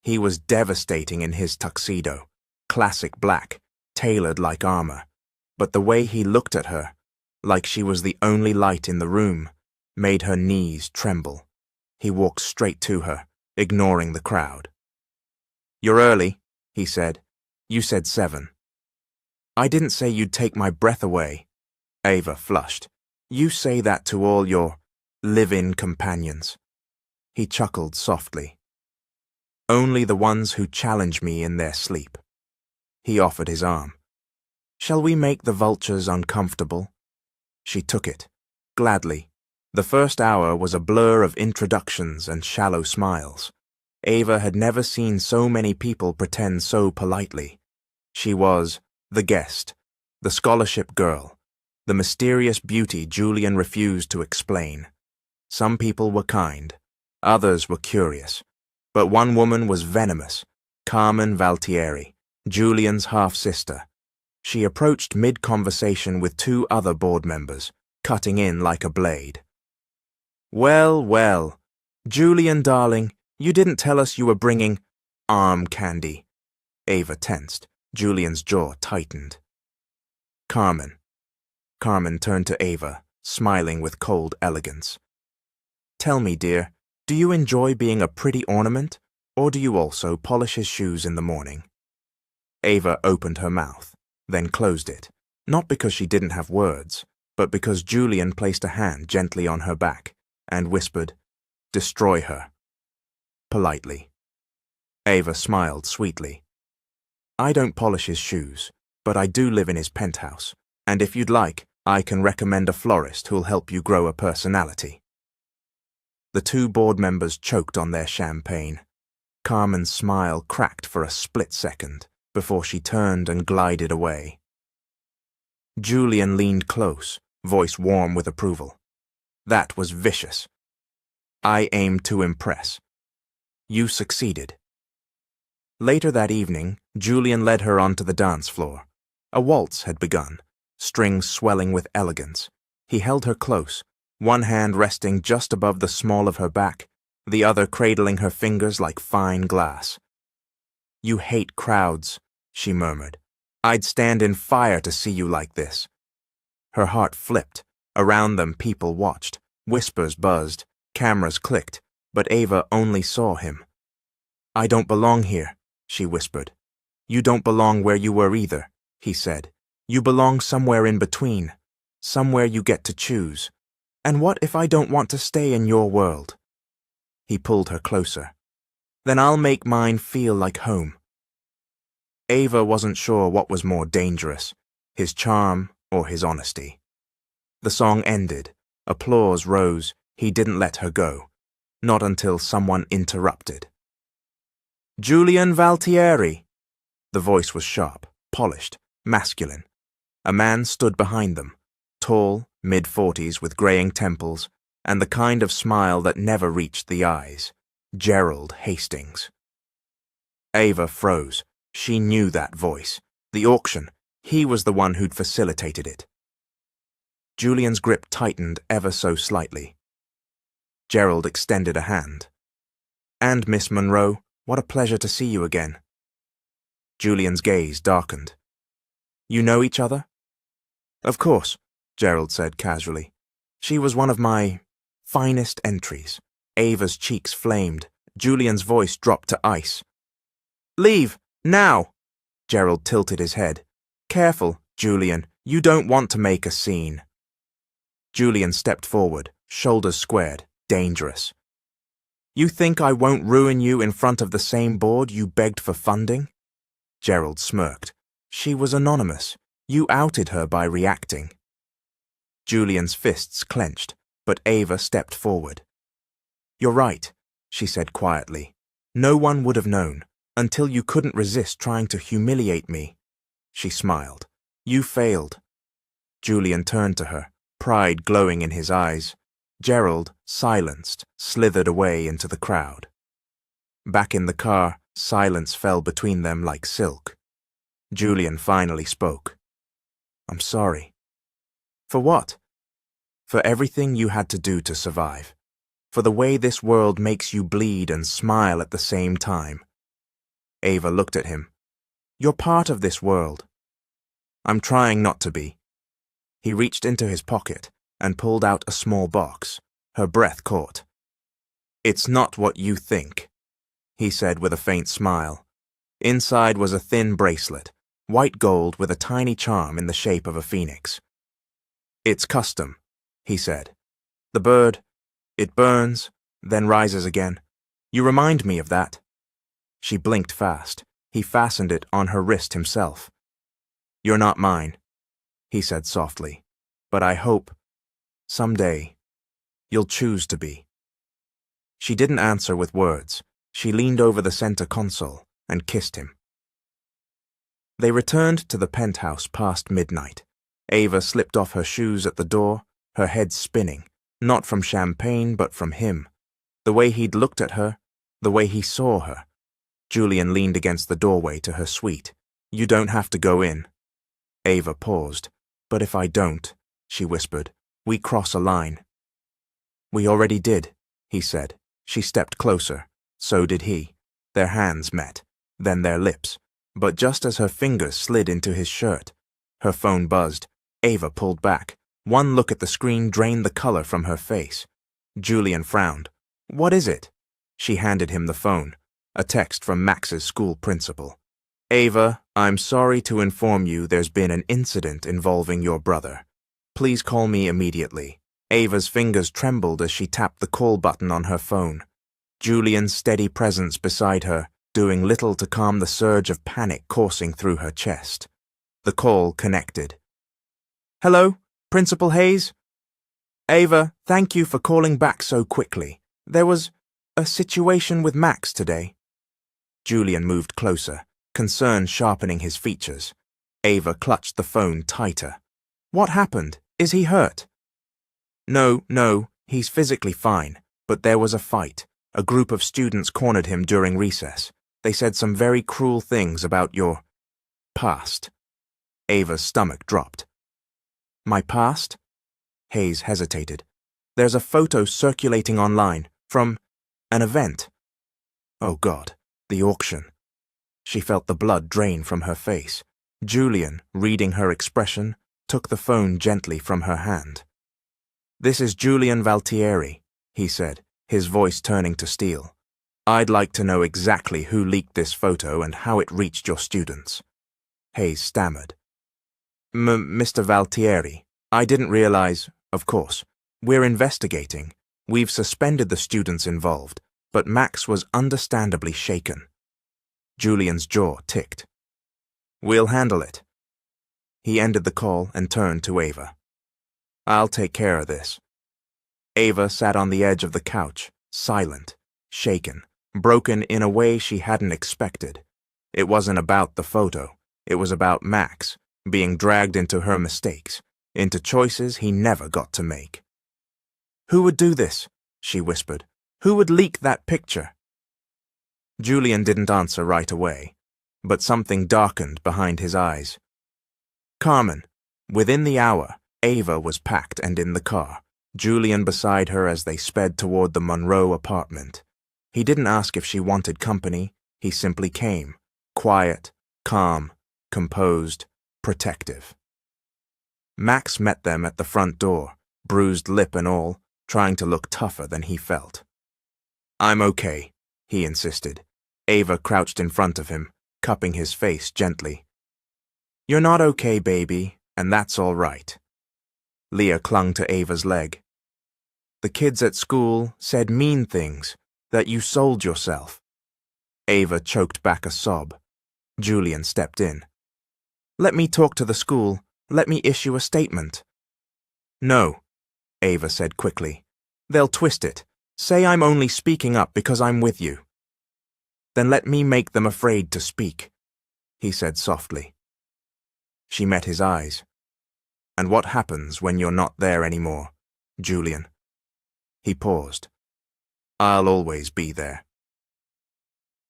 He was devastating in his tuxedo, classic black, tailored like armor. But the way he looked at her, like she was the only light in the room, made her knees tremble. He walked straight to her, ignoring the crowd. "You're early," he said. "You said 7. "I didn't say you'd take my breath away." Ava flushed. "You say that to all your live-in companions." He chuckled softly. "Only the ones who challenge me in their sleep." He offered his arm. "Shall we make the vultures uncomfortable?" She took it, gladly. The first hour was a blur of introductions and shallow smiles. Ava had never seen so many people pretend so politely. She was the guest, the scholarship girl, the mysterious beauty Julian refused to explain. Some people were kind, others were curious, but one woman was venomous, Carmen Valtieri, Julian's half-sister. She approached mid-conversation with 2 other board members, cutting in like a blade. "Well, well, Julian, darling, you didn't tell us you were bringing arm candy." Ava tensed. Julian's jaw tightened. "Carmen." Carmen turned to Ava, smiling with cold elegance. "Tell me, dear, do you enjoy being a pretty ornament, or do you also polish his shoes in the morning?" Ava opened her mouth, then closed it, not because she didn't have words, but because Julian placed a hand gently on her back and whispered, "Destroy her." Politely. Ava smiled sweetly. "I don't polish his shoes, but I do live in his penthouse, and if you'd like, I can recommend a florist who'll help you grow a personality." The 2 board members choked on their champagne. Carmen's smile cracked for a split second before she turned and glided away. Julian leaned close, voice warm with approval. "That was vicious. I aimed to impress. You succeeded." Later that evening, Julian led her onto the dance floor. A waltz had begun, strings swelling with elegance. He held her close, one hand resting just above the small of her back, the other cradling her fingers like fine glass. "You hate crowds," she murmured. "I'd stand in fire to see you like this." Her heart flipped. Around them people watched. Whispers buzzed. Cameras clicked. But Ava only saw him. "I don't belong here," she whispered. "You don't belong where you were either," he said. "You belong somewhere in between. Somewhere you get to choose. And what if I don't want to stay in your world?" He pulled her closer. "Then I'll make mine feel like home." Ava wasn't sure what was more dangerous, his charm or his honesty. The song ended. Applause rose. He didn't let her go. Not until someone interrupted. "Julian Valtieri!" The voice was sharp, polished, masculine. A man stood behind them, tall, mid-40s with graying temples, and the kind of smile that never reached the eyes. Gerald Hastings. Ava froze. She knew that voice. The auction. He was the one who'd facilitated it. Julian's grip tightened ever so slightly. Gerald extended a hand. "And Miss Monroe, what a pleasure to see you again." Julian's gaze darkened. "You know each other?" "Of course," Gerald said casually. "She was one of my finest entries." Ava's cheeks flamed. Julian's voice dropped to ice. "Leave, now!" Gerald tilted his head. "Careful, Julian. You don't want to make a scene." Julian stepped forward, shoulders squared, dangerous. "You think I won't ruin you in front of the same board you begged for funding?" Gerald smirked. "She was anonymous. You outed her by reacting." Julian's fists clenched, but Ava stepped forward. "You're right," she said quietly. "No one would have known, until you couldn't resist trying to humiliate me." She smiled. "You failed." Julian turned to her, pride glowing in his eyes. Gerald, silenced, slithered away into the crowd. Back in the car, silence fell between them like silk. Julian finally spoke. I'm sorry. For what? For everything you had to do to survive. For the way this world makes you bleed and smile at the same time. Ava looked at him. You're part of this world. I'm trying not to be. He reached into his pocket and pulled out a small box. Her breath caught. It's not what you think, he said with a faint smile. Inside was a thin bracelet, white gold with a tiny charm in the shape of a phoenix. It's custom, he said. The bird, it burns, then rises again. You remind me of that. She blinked fast. He fastened it on her wrist himself. You're not mine, he said softly, but I hope, someday, you'll choose to be. She didn't answer with words. She leaned over the center console and kissed him. They returned to the penthouse past midnight. Ava slipped off her shoes at the door, her head spinning, not from champagne but from him. The way he'd looked at her, the way he saw her. Julian leaned against the doorway to her suite. You don't have to go in. Ava paused. But if I don't, she whispered, we cross a line. We already did, he said. She stepped closer. So did he. Their hands met, then their lips. But just as her fingers slid into his shirt, her phone buzzed. Ava pulled back. One look at the screen drained the color from her face. Julian frowned. What is it? She handed him the phone. A text from Max's school principal. Ava, I'm sorry to inform you there's been an incident involving your brother. Please call me immediately. Ava's fingers trembled as she tapped the call button on her phone. Julian's steady presence beside her, doing little to calm the surge of panic coursing through her chest. The call connected. Hello, Principal Hayes? Ava, thank you for calling back so quickly. There was a situation with Max today. Julian moved closer, concern sharpening his features. Ava clutched the phone tighter. What happened? Is he hurt? No, he's physically fine, but there was a fight. A group of students cornered him during recess. They said some very cruel things about your past. Ava's stomach dropped. My past? Hayes hesitated. There's a photo circulating online from an event. Oh God, the auction. She felt the blood drain from her face. Julian, reading her expression, took the phone gently from her hand. This is Julian Valtieri, he said, his voice turning to steel. I'd like to know exactly who leaked this photo and how it reached your students. Hayes stammered. Mr. Valtieri, I didn't realize, of course. We're investigating. We've suspended the students involved, but Max was understandably shaken. Julian's jaw ticked. We'll handle it. He ended the call and turned to Ava. I'll take care of this. Ava sat on the edge of the couch, silent, shaken, broken in a way she hadn't expected. It wasn't about the photo. It was about Max, being dragged into her mistakes, into choices he never got to make. Who would do this? She whispered. Who would leak that picture? Julian didn't answer right away, but something darkened behind his eyes. Carmen. Within the hour, Ava was packed and in the car, Julian beside her as they sped toward the Monroe apartment. He didn't ask if she wanted company, he simply came, quiet, calm, composed, protective. Max met them at the front door, bruised lip and all, trying to look tougher than he felt. I'm okay, he insisted. Ava crouched in front of him, cupping his face gently. You're not okay, baby, and that's all right. Leah clung to Ava's leg. The kids at school said mean things, that you sold yourself. Ava choked back a sob. Julian stepped in. Let me talk to the school. Let me issue a statement. No, Ava said quickly. They'll twist it. Say I'm only speaking up because I'm with you. Then let me make them afraid to speak, he said softly. She met his eyes. And what happens when you're not there anymore, Julian? He paused. I'll always be there.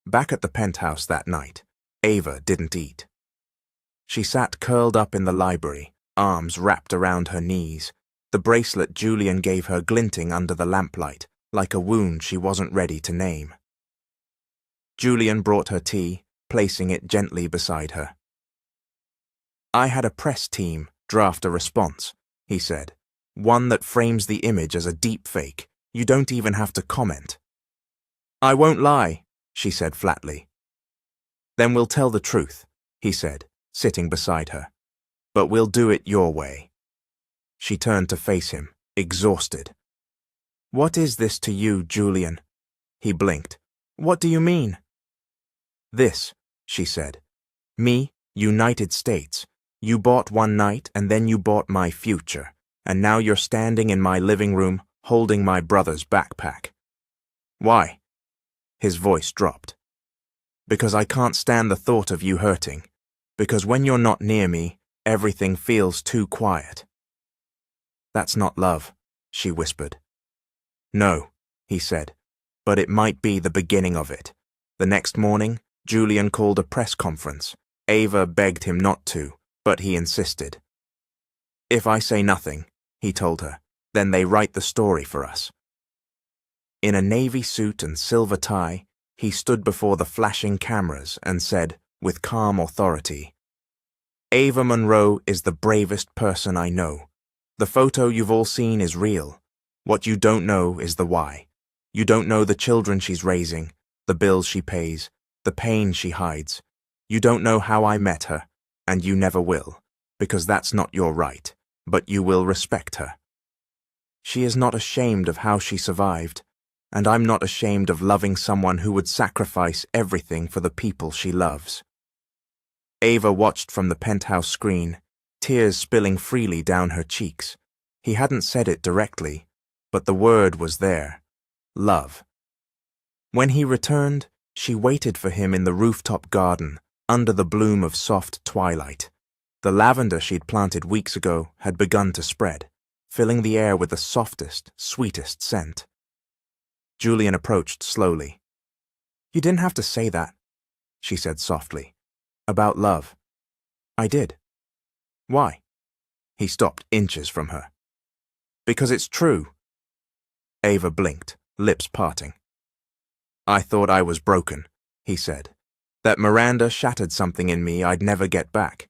Back at the penthouse that night, Ava didn't eat. She sat curled up in the library, arms wrapped around her knees, the bracelet Julian gave her glinting under the lamplight, like a wound she wasn't ready to name. Julian brought her tea, placing it gently beside her. "I had a press team draft a response," he said. "One that frames the image as a deep fake. You don't even have to comment." "I won't lie," she said flatly. "Then we'll tell the truth," he said, sitting beside her. "But we'll do it your way." She turned to face him, exhausted. "What is this to you, Julian?" He blinked. "What do you mean?" "This," she said. "Me, United States. You bought one night and then you bought my future, and now you're standing in my living room holding my brother's backpack." "Why?" His voice dropped. "Because I can't stand the thought of you hurting. Because when you're not near me, everything feels too quiet." "That's not love," she whispered. "No," he said, "but it might be the beginning of it." The next morning, Julian called a press conference. Ava begged him not to, but he insisted. "If I say nothing," he told her, "then they write the story for us." In a navy suit and silver tie, he stood before the flashing cameras and said, with calm authority, "Ava Monroe is the bravest person I know. The photo you've all seen is real. What you don't know is the why. You don't know the children she's raising, the bills she pays, the pain she hides. You don't know how I met her, and you never will, because that's not your right, but you will respect her. She is not ashamed of how she survived, and I'm not ashamed of loving someone who would sacrifice everything for the people she loves." Ava watched from the penthouse screen, tears spilling freely down her cheeks. He hadn't said it directly, but the word was there. Love. When he returned, she waited for him in the rooftop garden, under the bloom of soft twilight. The lavender she'd planted weeks ago had begun to spread, filling the air with the softest, sweetest scent. Julian approached slowly. "You didn't have to say that," she said softly. "About love." "I did." "Why?" He stopped inches from her. "Because it's true." Ava blinked, lips parting. "I thought I was broken," he said. "That Miranda shattered something in me I'd never get back.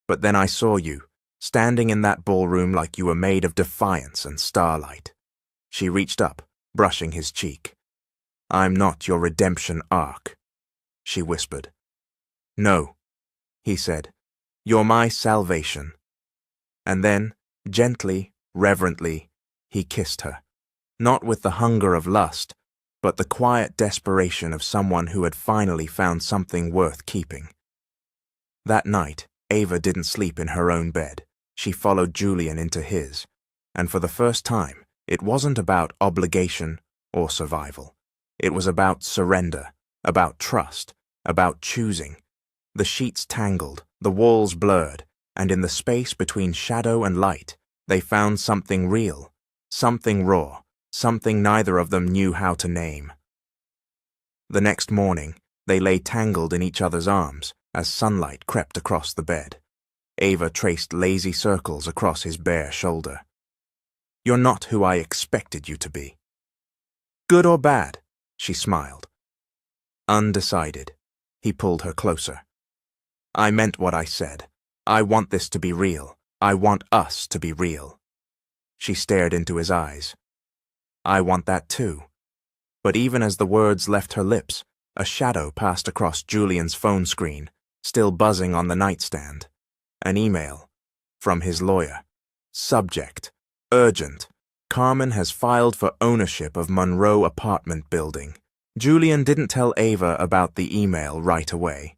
But then I saw you, standing in that ballroom like you were made of defiance and starlight." She reached up, brushing his cheek. "I'm not your redemption arc," she whispered. "No," he said. "You're my salvation." And then, gently, reverently, he kissed her, not with the hunger of lust, but the quiet desperation of someone who had finally found something worth keeping. That night, Ava didn't sleep in her own bed. She followed Julian into his, and for the first time, it wasn't about obligation or survival. It was about surrender, about trust, about choosing. The sheets tangled, the walls blurred, and in the space between shadow and light, they found something real, something raw, something neither of them knew how to name. The next morning, they lay tangled in each other's arms as sunlight crept across the bed. Ava traced lazy circles across his bare shoulder. "You're not who I expected you to be." "Good or bad?" she smiled. Undecided, he pulled her closer. "I meant what I said. I want this to be real. I want us to be real." She stared into his eyes. "I want that too." But even as the words left her lips, a shadow passed across Julian's phone screen, still buzzing on the nightstand. An email. From his lawyer. Subject. Urgent. Carmen has filed for ownership of Monroe apartment building. Julian didn't tell Ava about the email right away.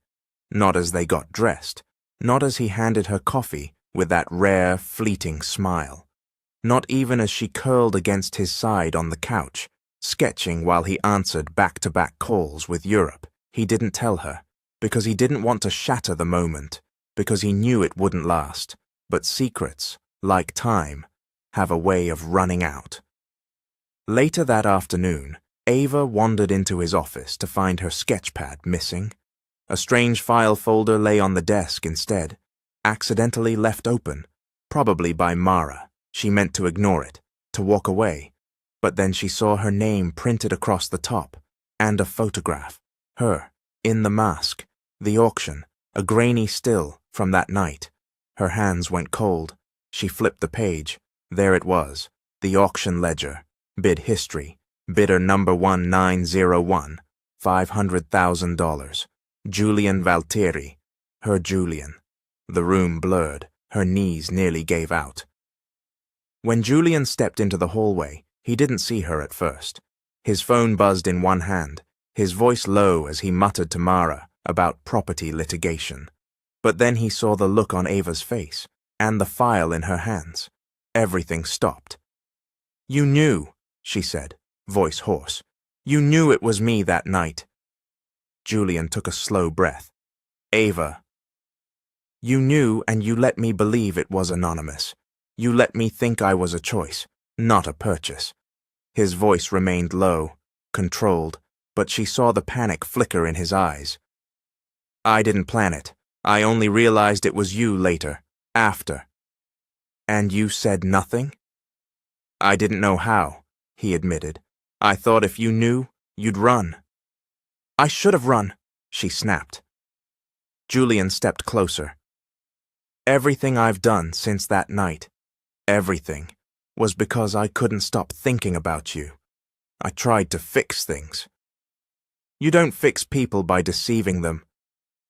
Not as they got dressed. Not as he handed her coffee with that rare, fleeting smile. Not even as she curled against his side on the couch, sketching while he answered back-to-back calls with Europe. He didn't tell her, because he didn't want to shatter the moment, because he knew it wouldn't last. But secrets, like time, have a way of running out. Later that afternoon, Ava wandered into his office to find her sketchpad missing. A strange file folder lay on the desk instead, accidentally left open, probably by Mara. She meant to ignore it, to walk away, but then she saw her name printed across the top, and a photograph. Her, in the mask, the auction, a grainy still from that night. Her hands went cold. She flipped the page. There it was, the auction ledger, bid history, bidder number 1901, $500,000. Julian Valtieri, her Julian. The room blurred. Her knees nearly gave out. When Julian stepped into the hallway, he didn't see her at first. His phone buzzed in one hand, his voice low as he muttered to Mara about property litigation. But then he saw the look on Ava's face, and the file in her hands. Everything stopped. "You knew," she said, voice hoarse. "You knew it was me that night." Julian took a slow breath. "Ava, you knew, and you let me believe it was anonymous. You let me think I was a choice, not a purchase." His voice remained low, controlled, but she saw the panic flicker in his eyes. "I didn't plan it. I only realized it was you later, after." "And you said nothing?" "I didn't know how," he admitted. "I thought if you knew, you'd run." "I should have run," she snapped. Julian stepped closer. "Everything I've done since that night, everything, was because I couldn't stop thinking about you. I tried to fix things." "You don't fix people by deceiving them."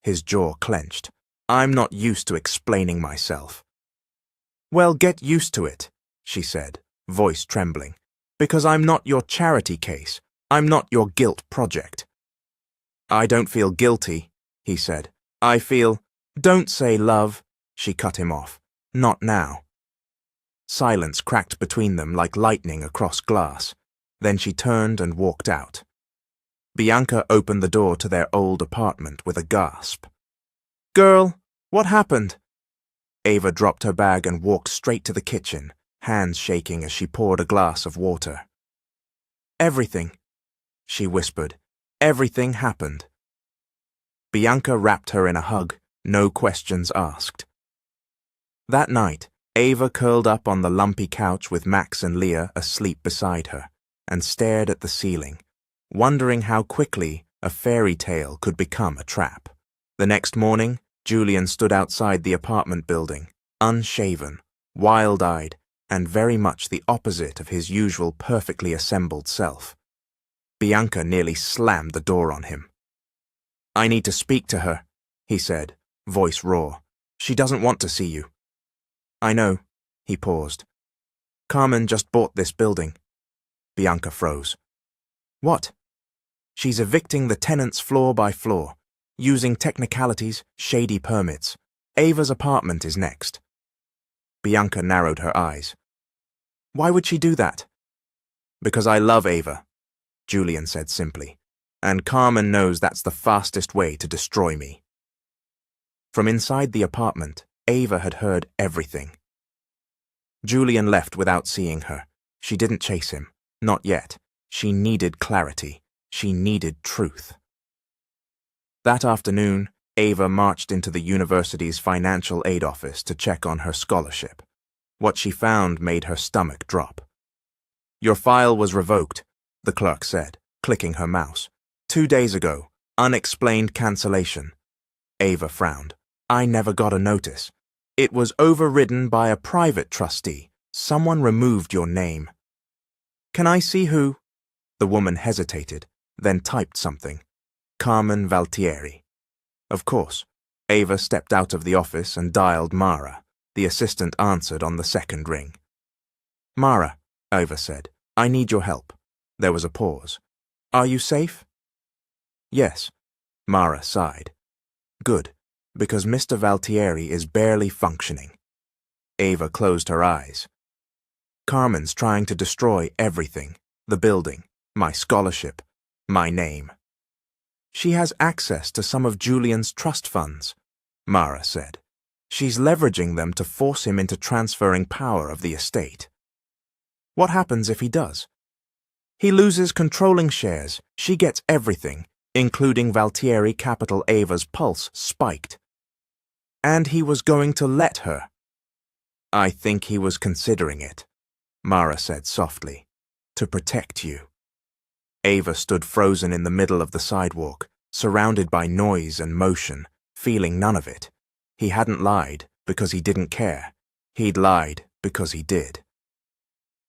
His jaw clenched. "I'm not used to explaining myself." "Well, get used to it," she said, voice trembling. "Because I'm not your charity case. I'm not your guilt project." "I don't feel guilty," he said. "I feel—" "Don't say love," she cut him off. "Not now." Silence cracked between them like lightning across glass. Then she turned and walked out. Bianca opened the door to their old apartment with a gasp. "Girl, what happened?" Ava dropped her bag and walked straight to the kitchen, hands shaking as she poured a glass of water. "Everything," she whispered. "Everything happened." Bianca wrapped her in a hug, no questions asked. That night, Ava curled up on the lumpy couch with Max and Leah asleep beside her, and stared at the ceiling, wondering how quickly a fairy tale could become a trap. The next morning, Julian stood outside the apartment building, unshaven, wild-eyed, and very much the opposite of his usual perfectly assembled self. Bianca nearly slammed the door on him. "I need to speak to her," he said, voice raw. "She doesn't want to see you." "I know," he paused. "Carmen just bought this building." Bianca froze. "What?" "She's evicting the tenants floor by floor, using technicalities, shady permits. Ava's apartment is next." Bianca narrowed her eyes. "Why would she do that?" "Because I love Ava," Julian said simply, "and Carmen knows that's the fastest way to destroy me." From inside the apartment, Ava had heard everything. Julian left without seeing her. She didn't chase him. Not yet. She needed clarity. She needed truth. That afternoon, Ava marched into the university's financial aid office to check on her scholarship. What she found made her stomach drop. "Your file was revoked," the clerk said, clicking her mouse. 2 days ago, unexplained cancellation." Ava frowned. "I never got a notice. It was overridden by a private trustee. Someone removed your name." "Can I see who?" The woman hesitated, then typed something. "Carmen Valtieri." Of course. Ava stepped out of the office and dialed Mara. The assistant answered on the second ring. "Mara," Ava said, "I need your help." There was a pause. "Are you safe?" "Yes," Mara sighed. "Good, because Mr. Valtieri is barely functioning." Ava closed her eyes. "Carmen's trying to destroy everything. The building, my scholarship, my name." "She has access to some of Julian's trust funds," Mara said. "She's leveraging them to force him into transferring power of the estate." "What happens if he does?" "He loses controlling shares. She gets everything, including Valtieri Capital. Ava's pulse spiked. And he was going to let her. I think he was considering it, Mara said softly, to protect you. Ava stood frozen in the middle of the sidewalk, surrounded by noise and motion, feeling none of it. He hadn't lied because he didn't care. He'd lied because he did.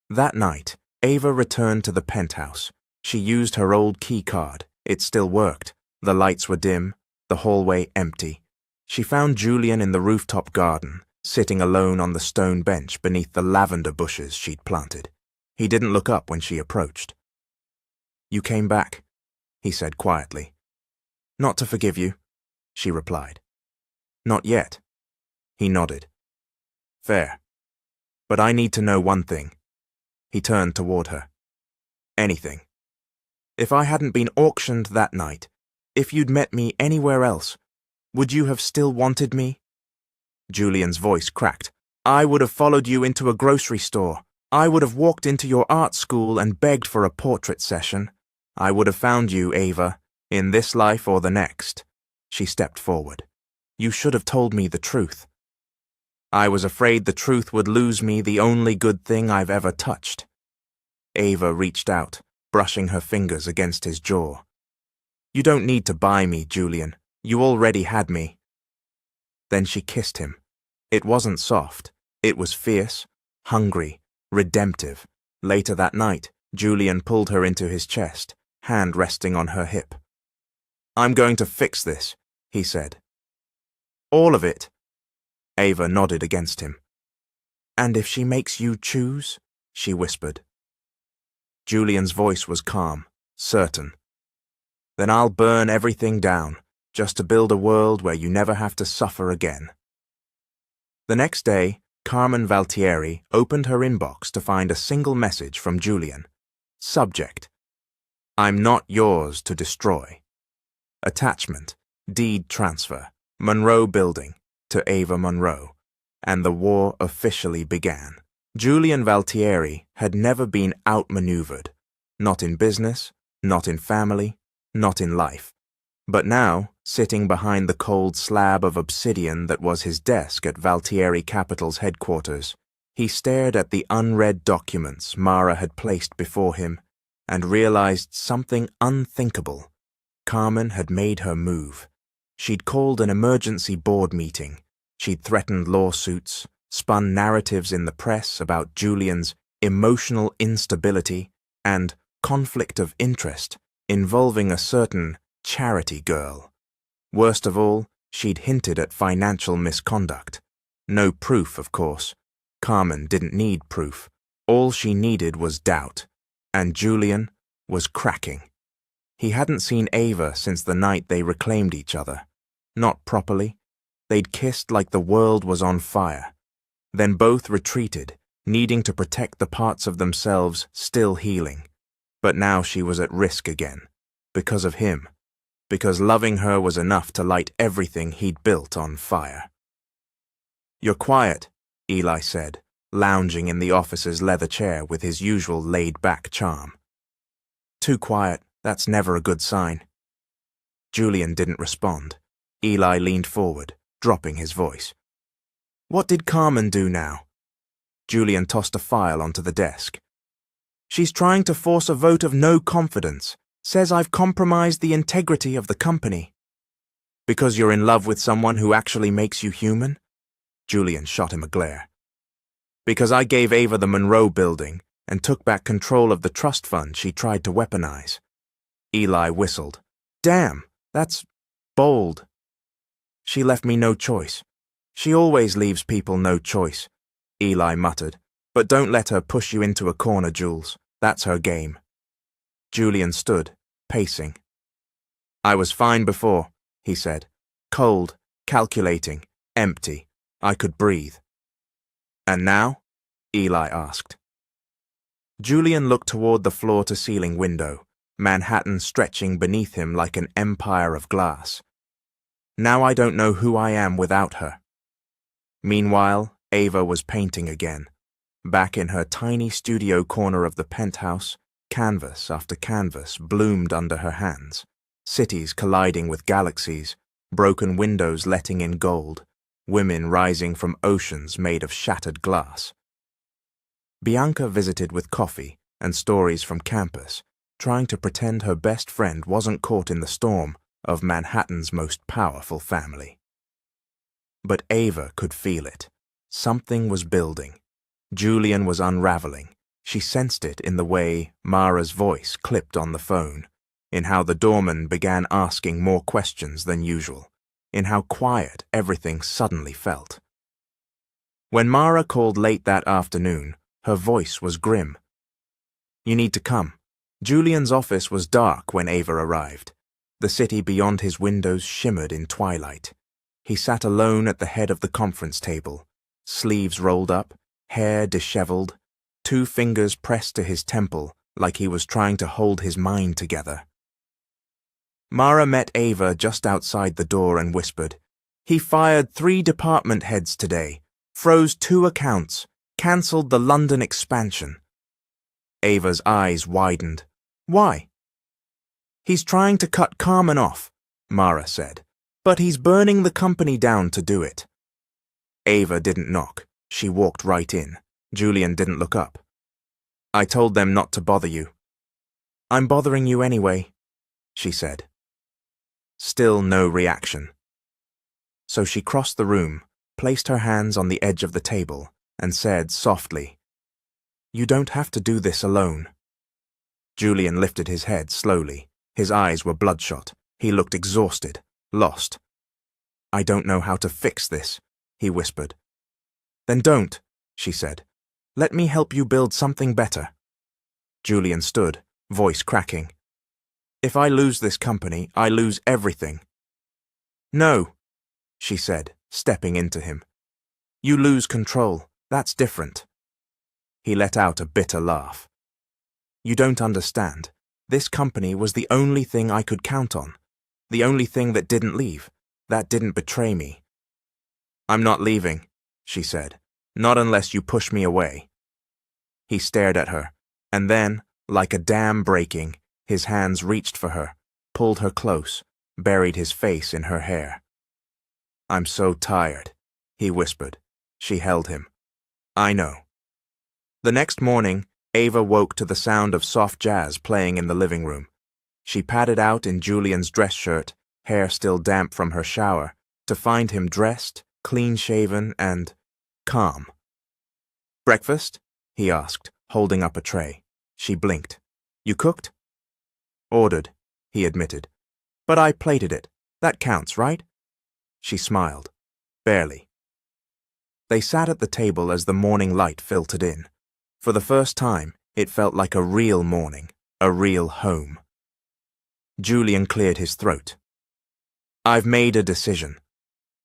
That night, Ava returned to the penthouse. She used her old key card. It still worked. The lights were dim, the hallway empty. She found Julian in the rooftop garden, sitting alone on the stone bench beneath the lavender bushes she'd planted. He didn't look up when she approached. "You came back," he said quietly. "Not to forgive you," she replied. "Not yet." He nodded. "Fair. But I need to know one thing." He turned toward her. "Anything. If I hadn't been auctioned that night, if you'd met me anywhere else, would you have still wanted me?" Julian's voice cracked. "I would have followed you into a grocery store. I would have walked into your art school and begged for a portrait session. I would have found you, Ava, in this life or the next." She stepped forward. "You should have told me the truth." "I was afraid the truth would lose me the only good thing I've ever touched." Ava reached out, brushing her fingers against his jaw. "You don't need to buy me, Julian. You already had me." Then she kissed him. It wasn't soft. It was fierce, hungry, redemptive. Later that night, Julian pulled her into his chest, hand resting on her hip. "I'm going to fix this," he said. "All of it?" Ava nodded against him. "And if she makes you choose?" she whispered. Julian's voice was calm, certain. "Then I'll burn everything down, just to build a world where you never have to suffer again." The next day, Carmen Valtieri opened her inbox to find a single message from Julian. Subject: "I'm not yours to destroy." Attachment: deed transfer, Monroe Building, to Ava Monroe, and the war officially began. Julian Valtieri had never been outmaneuvered, not in business, not in family, not in life. But now, sitting behind the cold slab of obsidian that was his desk at Valtieri Capital's headquarters, he stared at the unread documents Mara had placed before him and realized something unthinkable. Carmen had made her move. She'd called an emergency board meeting. She'd threatened lawsuits, spun narratives in the press about Julian's emotional instability and conflict of interest involving a certain charity girl. Worst of all, she'd hinted at financial misconduct. No proof, of course. Carmen didn't need proof. All she needed was doubt. And Julian was cracking. He hadn't seen Ava since the night they reclaimed each other. Not properly. They'd kissed like the world was on fire. Then both retreated, needing to protect the parts of themselves still healing. But now she was at risk again. Because of him. Because loving her was enough to light everything he'd built on fire. "You're quiet," Eli said, lounging in the office's leather chair with his usual laid-back charm. "Too quiet, that's never a good sign." Julian didn't respond. Eli leaned forward, dropping his voice. "What did Carmen do now?" Julian tossed a file onto the desk. "She's trying to force a vote of no confidence. Says I've compromised the integrity of the company." "Because you're in love with someone who actually makes you human?" Julian shot him a glare. "Because I gave Ava the Monroe Building and took back control of the trust fund she tried to weaponize." Eli whistled. "Damn, that's bold." "She left me no choice. She always leaves people no choice," Eli muttered. "But don't let her push you into a corner, Jules. That's her game." Julian stood, pacing. "I was fine before," he said. "Cold, calculating, empty. I could breathe." "And now?" Eli asked. Julian looked toward the floor-to-ceiling window, Manhattan stretching beneath him like an empire of glass. "Now I don't know who I am without her." Meanwhile, Ava was painting again. Back in her tiny studio corner of the penthouse, canvas after canvas bloomed under her hands, cities colliding with galaxies, broken windows letting in gold, women rising from oceans made of shattered glass. Bianca visited with coffee and stories from campus, trying to pretend her best friend wasn't caught in the storm of Manhattan's most powerful family. But Ava could feel it. Something was building. Julian was unraveling. She sensed it in the way Mara's voice clipped on the phone, in how the doorman began asking more questions than usual, in how quiet everything suddenly felt. When Mara called late that afternoon, her voice was grim. "You need to come." Julian's office was dark when Ava arrived. The city beyond his windows shimmered in twilight. He sat alone at the head of the conference table, sleeves rolled up, hair disheveled, 2 fingers pressed to his temple like he was trying to hold his mind together. Mara met Ava just outside the door and whispered, "He fired 3 department heads today, froze 2 accounts, cancelled the London expansion." Ava's eyes widened. "Why?" "He's trying to cut Carmen off," Mara said, "but he's burning the company down to do it." Ava didn't knock. She walked right in. Julian didn't look up. "I told them not to bother you." "I'm bothering you anyway," she said. Still no reaction. So she crossed the room, placed her hands on the edge of the table, and said softly, "You don't have to do this alone." Julian lifted his head slowly. His eyes were bloodshot. He looked exhausted, lost. "I don't know how to fix this," he whispered. "Then don't," she said. "Let me help you build something better." Julian stood, voice cracking. "If I lose this company, I lose everything." "No," she said, stepping into him. "You lose control. That's different." He let out a bitter laugh. "You don't understand. This company was the only thing I could count on. The only thing that didn't leave, that didn't betray me." "I'm not leaving," she said. "Not unless you push me away." He stared at her, and then, like a dam breaking, his hands reached for her, pulled her close, buried his face in her hair. "I'm so tired," he whispered. She held him. "I know." The next morning, Ava woke to the sound of soft jazz playing in the living room. She padded out in Julian's dress shirt, hair still damp from her shower, to find him dressed, clean-shaven, and calm. "Breakfast?" he asked, holding up a tray. She blinked. "You cooked?" "Ordered," he admitted. "But I plated it. That counts, right?" She smiled. "Barely." They sat at the table as the morning light filtered in. For the first time, it felt like a real morning, a real home. Julian cleared his throat. "I've made a decision."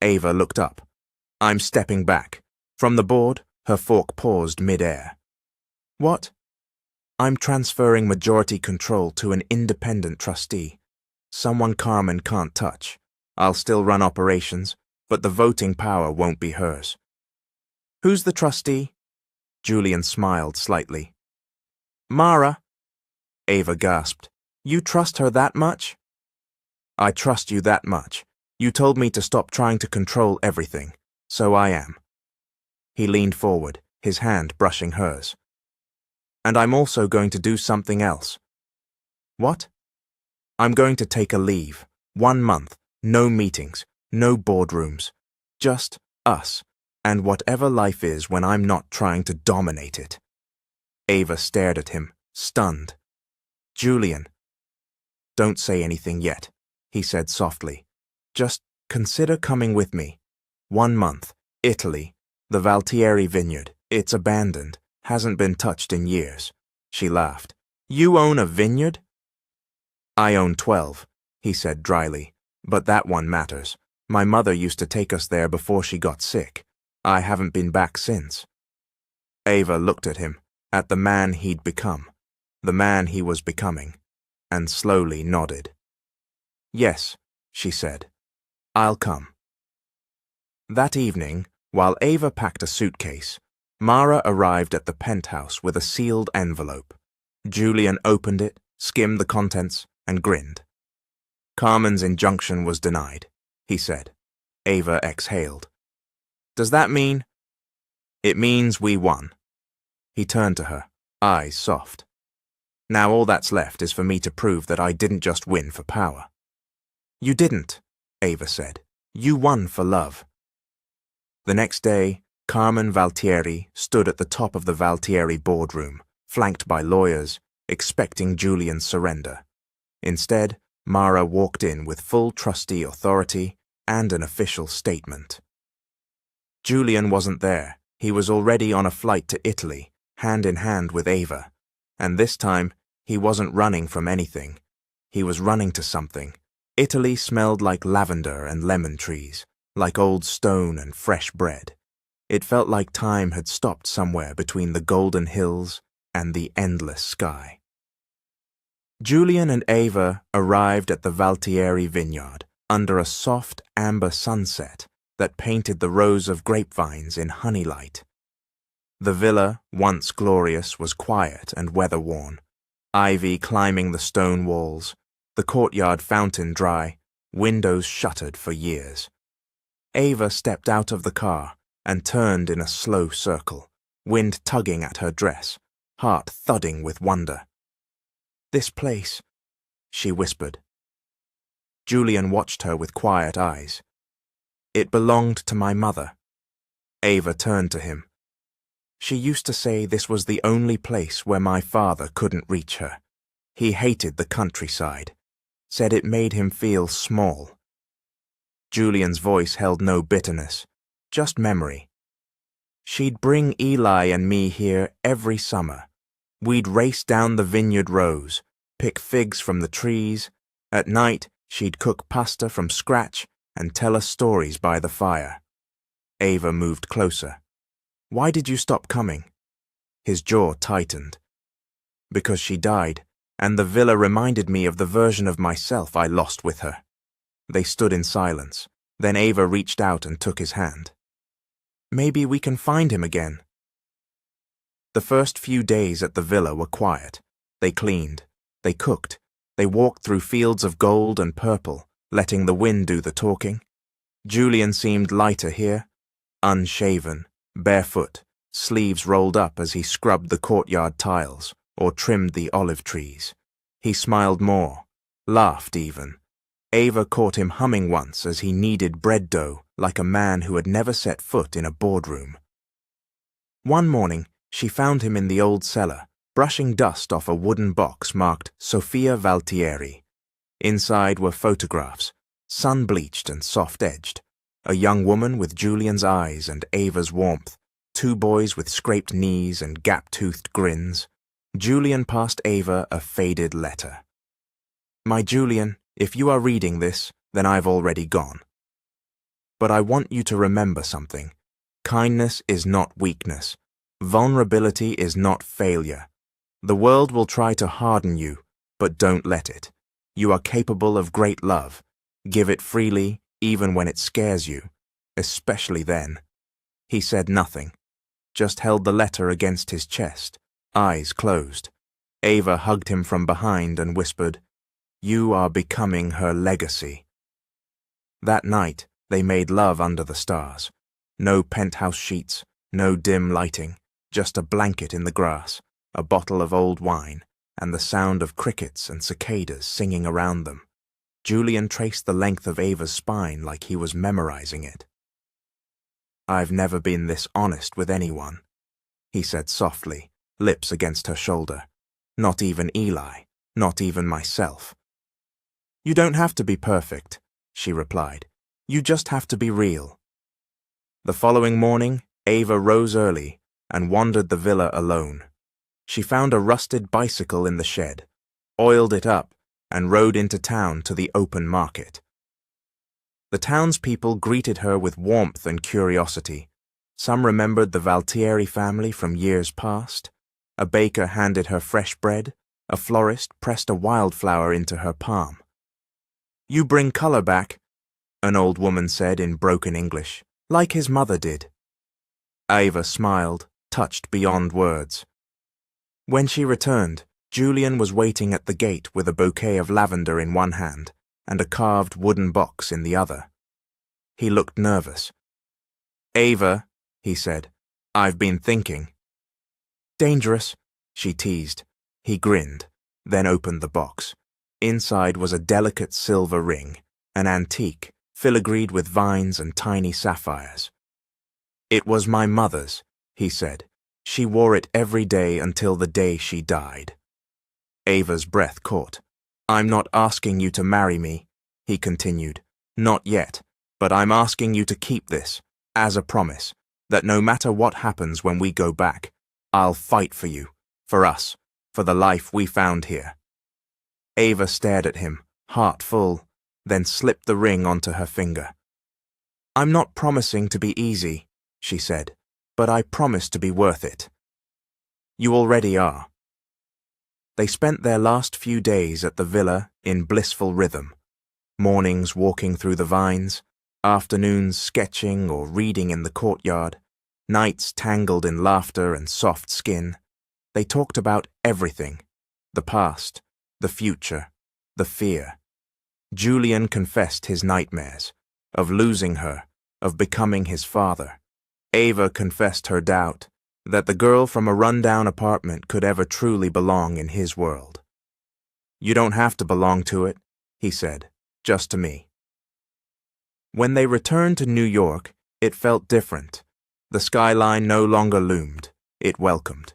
Ava looked up. "I'm stepping back." From the board, her fork paused mid-air. "What?" "I'm transferring majority control to an independent trustee. Someone Carmen can't touch. I'll still run operations, but the voting power won't be hers." "Who's the trustee?" Julian smiled slightly. "Mara." Ava gasped. "You trust her that much?" "I trust you that much. You told me to stop trying to control everything, so I am." He leaned forward, his hand brushing hers. "And I'm also going to do something else." "What?" "I'm going to take a leave. 1 month, no meetings, no boardrooms. Just us, and whatever life is when I'm not trying to dominate it." Ava stared at him, stunned. "Julian." "Don't say anything yet," he said softly. "Just consider coming with me. 1 month, Italy, the Valtieri vineyard. It's abandoned, hasn't been touched in years." She laughed. "You own a vineyard?" "I own 12, he said dryly. "But that one matters. My mother used to take us there before she got sick. I haven't been back since." Ava looked at him, at the man he'd become, the man he was becoming, and slowly nodded. "Yes," she said. "I'll come." That evening, while Ava packed a suitcase, Mara arrived at the penthouse with a sealed envelope. Julian opened it, skimmed the contents, and grinned. "Carmen's injunction was denied," he said. Ava exhaled. Does that mean? It means we won. He turned to her, eyes soft. Now all that's left is for me to prove that I didn't just win for power. You didn't, Ava said. You won for love. The next day, Carmen Valtieri stood at the top of the Valtieri boardroom, flanked by lawyers, expecting Julian's surrender. Instead, Mara walked in with full trustee authority and an official statement. Julian wasn't there. He was already on a flight to Italy, hand in hand with Ava, and this time he wasn't running from anything. He was running to something. Italy smelled like lavender and lemon trees, like old stone and fresh bread. It felt like time had stopped somewhere between the golden hills and the endless sky. Julian and Ava arrived at the Valtieri vineyard under a soft amber sunset that painted the rows of grapevines in honey light. The villa, once glorious, was quiet and weather-worn, ivy climbing the stone walls, the courtyard fountain dry, windows shuttered for years. Ava stepped out of the car and turned in a slow circle, wind tugging at her dress, heart thudding with wonder. "This place," she whispered. Julian watched her with quiet eyes. "It belonged to my mother." Ava turned to him. "She used to say this was the only place where my father couldn't reach her. He hated the countryside, said it made him feel small." Julian's voice held no bitterness, just memory. "She'd bring Eli and me here every summer. We'd race down the vineyard rows, pick figs from the trees. At night, she'd cook pasta from scratch and tell us stories by the fire." Ava moved closer. "Why did you stop coming?" His jaw tightened. "Because she died, and the villa reminded me of the version of myself I lost with her." They stood in silence. Then Ava reached out and took his hand. "Maybe we can find him again." The first few days at the villa were quiet. They cleaned, they cooked, they walked through fields of gold and purple, letting the wind do the talking. Julian seemed lighter here, unshaven, barefoot, sleeves rolled up as he scrubbed the courtyard tiles or trimmed the olive trees. He smiled more, laughed even. Ava caught him humming once as he kneaded bread dough like a man who had never set foot in a boardroom. One morning, she found him in the old cellar, brushing dust off a wooden box marked Sofia Valtieri. Inside were photographs, sun-bleached and soft-edged, a young woman with Julian's eyes and Ava's warmth, two boys with scraped knees and gap-toothed grins. Julian passed Ava a faded letter. "My Julian, if you are reading this, then I've already gone. But I want you to remember something. Kindness is not weakness. Vulnerability is not failure. The world will try to harden you, but don't let it. You are capable of great love. Give it freely, even when it scares you, especially then." He said nothing, just held the letter against his chest, eyes closed. Ava hugged him from behind and whispered, "You are becoming her legacy." That night, they made love under the stars. No penthouse sheets, no dim lighting, just a blanket in the grass, a bottle of old wine, and the sound of crickets and cicadas singing around them. Julian traced the length of Ava's spine like he was memorizing it. "I've never been this honest with anyone," he said softly, lips against her shoulder. "Not even Eli, not even myself." "You don't have to be perfect," she replied. "You just have to be real." The following morning, Ava rose early and wandered the villa alone. She found a rusted bicycle in the shed, oiled it up, and rode into town to the open market. The townspeople greeted her with warmth and curiosity. Some remembered the Valtieri family from years past. A baker handed her fresh bread. A florist pressed a wildflower into her palm. "You bring color back," an old woman said in broken English, "like his mother did." Ava smiled, touched beyond words. When she returned, Julian was waiting at the gate with a bouquet of lavender in one hand and a carved wooden box in the other. He looked nervous. Ava, he said, I've been thinking. Dangerous, she teased. He grinned, then opened the box. Inside was a delicate silver ring, an antique, filigreed with vines and tiny sapphires. It was my mother's, he said. She wore it every day until the day she died. Ava's breath caught. I'm not asking you to marry me, he continued. Not yet, but I'm asking you to keep this, as a promise, that no matter what happens when we go back, I'll fight for you, for us, for the life we found here. Ava stared at him, heart full, then slipped the ring onto her finger. I'm not promising to be easy, she said, but I promise to be worth it. You already are. They spent their last few days at the villa in blissful rhythm, mornings walking through the vines, afternoons sketching or reading in the courtyard, nights tangled in laughter and soft skin. They talked about everything, the past, the future, the fear. Julian confessed his nightmares, of losing her, of becoming his father. Ava confessed her doubt that the girl from a rundown apartment could ever truly belong in his world. You don't have to belong to it, he said, just to me. When they returned to New York, it felt different. The skyline no longer loomed, it welcomed.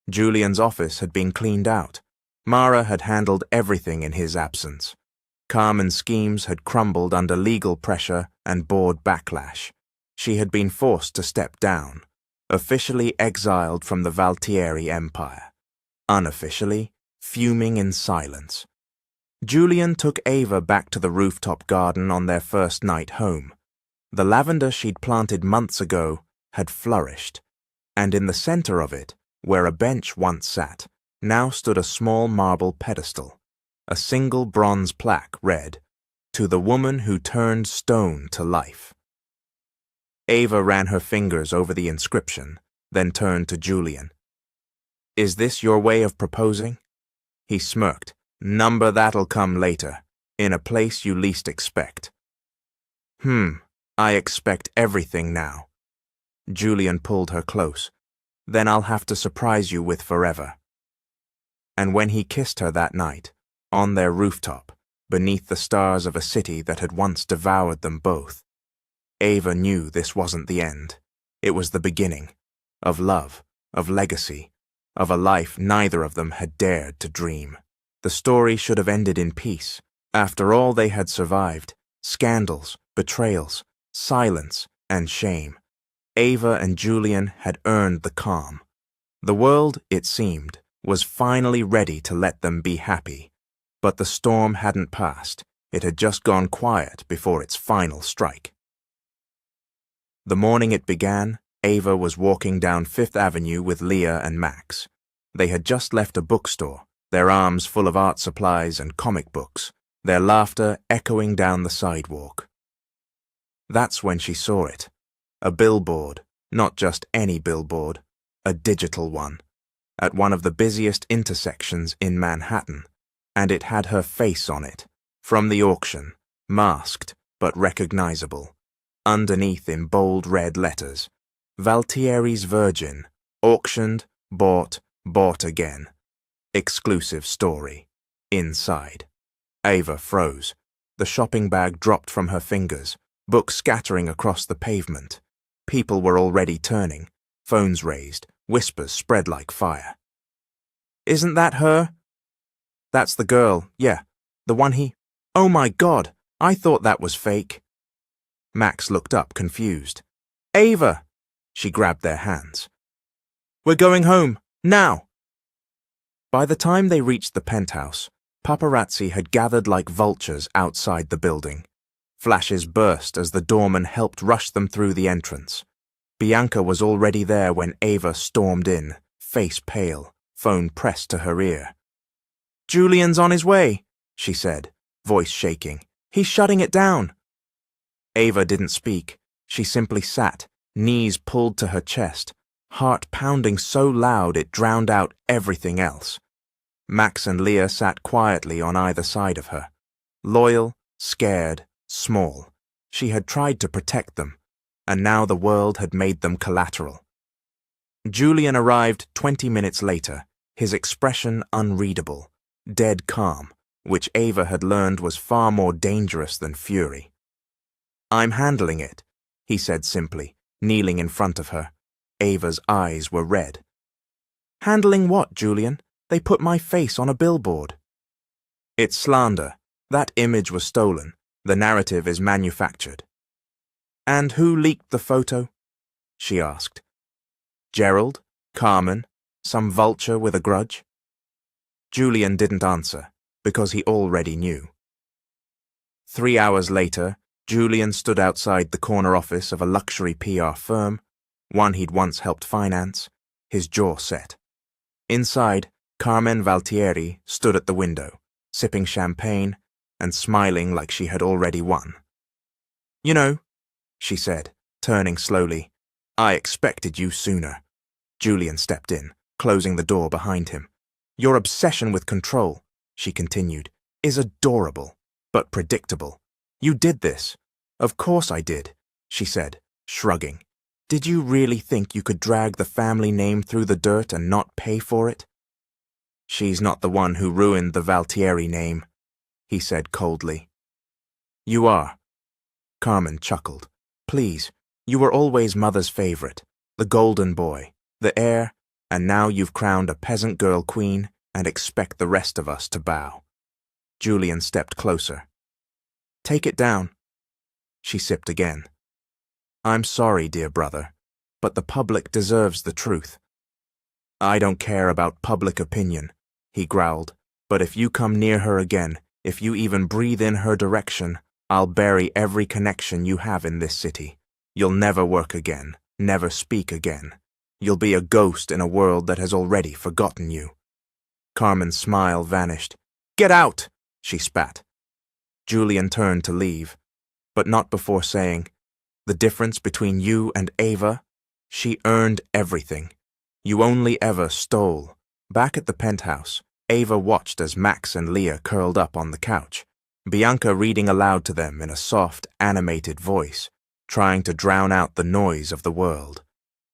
Julian's office had been cleaned out. Mara had handled everything in his absence. Carmen's schemes had crumbled under legal pressure and board backlash. She had been forced to step down, officially exiled from the Valtieri Empire, unofficially fuming in silence. Julian took Ava back to the rooftop garden on their first night home. The lavender she'd planted months ago had flourished, and in the center of it, where a bench once sat, now stood a small marble pedestal. A single bronze plaque read, "To the woman who turned stone to life." Ava ran her fingers over the inscription, then turned to Julian. Is this your way of proposing? He smirked. Number that'll come later, in a place you least expect. I expect everything now. Julian pulled her close. Then I'll have to surprise you with forever. And when he kissed her that night, on their rooftop, beneath the stars of a city that had once devoured them both, Ava knew this wasn't the end. It was the beginning, of love, of legacy, of a life neither of them had dared to dream. The story should have ended in peace. After all they had survived, scandals, betrayals, silence, and shame, Ava and Julian had earned the calm. The world, it seemed, was finally ready to let them be happy. But the storm hadn't passed. It had just gone quiet before its final strike. The morning it began, Ava was walking down Fifth Avenue with Leah and Max. They had just left a bookstore, their arms full of art supplies and comic books, their laughter echoing down the sidewalk. That's when she saw it. A billboard, not just any billboard, a digital one, at one of the busiest intersections in Manhattan, and it had her face on it, from the auction, masked but recognizable. Underneath in bold red letters, Valtieri's Virgin, auctioned, bought again. Exclusive story. Inside. Ava froze. The shopping bag dropped from her fingers, books scattering across the pavement. People were already turning, phones raised, whispers spread like fire. Isn't that her? That's the girl, yeah, the one he... Oh my God, I thought that was fake. Max looked up, confused. Ava! She grabbed their hands. We're going home, now! By the time they reached the penthouse, paparazzi had gathered like vultures outside the building. Flashes burst as the doorman helped rush them through the entrance. Bianca was already there when Ava stormed in, face pale, phone pressed to her ear. Julian's on his way, she said, voice shaking. He's shutting it down. Ava didn't speak. She simply sat, knees pulled to her chest, heart pounding so loud it drowned out everything else. Max and Leah sat quietly on either side of her. Loyal, scared, small. She had tried to protect them. and now the world had made them collateral. Julian arrived 20 minutes later, his expression unreadable, dead calm, which Ava had learned was far more dangerous than fury. "I'm handling it," he said simply, kneeling in front of her. Ava's eyes were red. "Handling what, Julian? They put my face on a billboard." "It's slander. That image was stolen. The narrative is manufactured." "And who leaked the photo?" she asked. "Gerald? Carmen? Some vulture with a grudge?" Julian didn't answer, because he already knew. 3 hours later, Julian stood outside the corner office of a luxury PR firm, one he'd once helped finance, his jaw set. Inside, Carmen Valtieri stood at the window, sipping champagne and smiling like she had already won. "You know," she said, turning slowly, "I expected you sooner." Julian stepped in, closing the door behind him. "Your obsession with control," she continued, "is adorable, but predictable. You did this." "Of course I did," she said, shrugging. "Did you really think you could drag the family name through the dirt and not pay for it?" "She's not the one who ruined the Valtieri name," he said coldly. "You are." Carmen chuckled. "Please, you were always Mother's favorite, the golden boy, the heir, and now you've crowned a peasant girl queen and expect the rest of us to bow." Julian stepped closer. "Take it down." She sipped again. "I'm sorry, dear brother, but the public deserves the truth." "I don't care about public opinion," he growled, "but if you come near her again, if you even breathe in her direction, I'll bury every connection you have in this city. You'll never work again, never speak again. You'll be a ghost in a world that has already forgotten you." Carmen's smile vanished. "Get out!" she spat. Julian turned to leave, but not before saying, "The difference between you and Ava? She earned everything. You only ever stole." Back at the penthouse, Ava watched as Max and Leah curled up on the couch, Bianca reading aloud to them in a soft, animated voice, trying to drown out the noise of the world.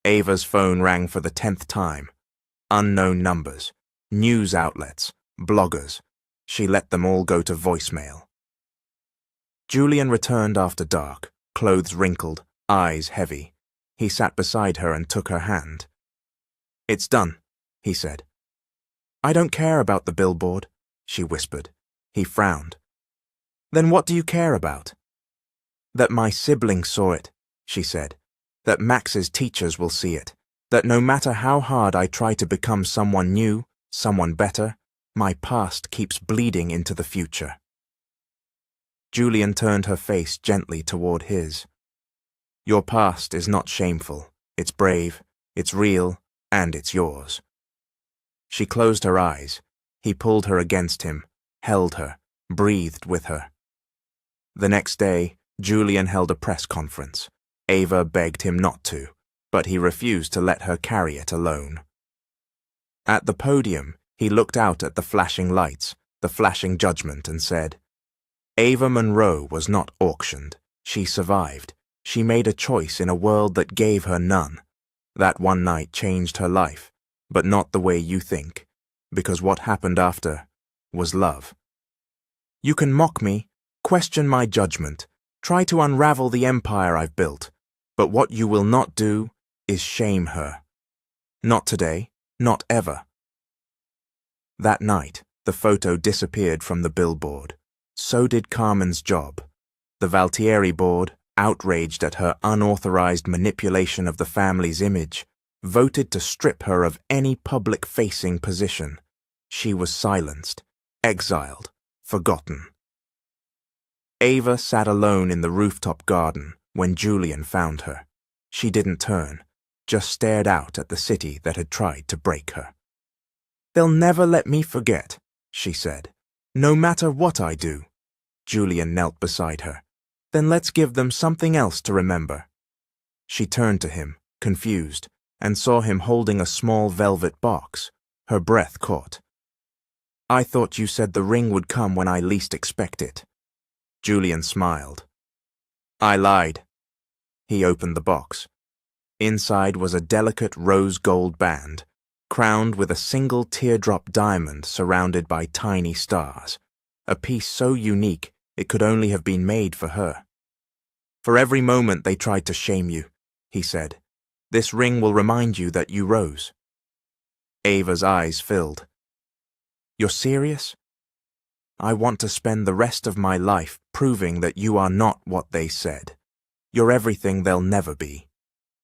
Ava's phone rang for the 10th time. Unknown numbers, news outlets, bloggers. She let them all go to voicemail. Julian returned after dark, clothes wrinkled, eyes heavy. He sat beside her and took her hand. "It's done," he said. "I don't care about the billboard," she whispered. He frowned. "Then what do you care about?" "That my siblings saw it," she said. "That Max's teachers will see it. That no matter how hard I try to become someone new, someone better, my past keeps bleeding into the future." Julian turned her face gently toward his. "Your past is not shameful. It's brave, it's real, and it's yours." She closed her eyes. He pulled her against him, held her, breathed with her. The next day, Julian held a press conference. Ava begged him not to, but he refused to let her carry it alone. At the podium, he looked out at the flashing lights, the flashing judgment, and said, "Ava Monroe was not auctioned. She survived. She made a choice in a world that gave her none. That one night changed her life, but not the way you think, because what happened after was love. You can mock me, question my judgment, try to unravel the empire I've built, but what you will not do is shame her. Not today, not ever." That night, the photo disappeared from the billboard. So did Carmen's job. The Valtieri board, outraged at her unauthorized manipulation of the family's image, voted to strip her of any public-facing position. She was silenced, exiled, forgotten. Ava sat alone in the rooftop garden when Julian found her. She didn't turn, just stared out at the city that had tried to break her. "They'll never let me forget," she said. "No matter what I do." Julian knelt beside her. "Then let's give them something else to remember." She turned to him, confused, and saw him holding a small velvet box. Her breath caught. "I thought you said the ring would come when I least expect it." Julian smiled. "I lied." He opened the box. Inside was a delicate rose gold band, crowned with a single teardrop diamond surrounded by tiny stars, a piece so unique it could only have been made for her. "For every moment they tried to shame you," he said. "This ring will remind you that you rose." Ava's eyes filled. "You're serious? I want to spend the rest of my life proving that you are not what they said. You're everything they'll never be."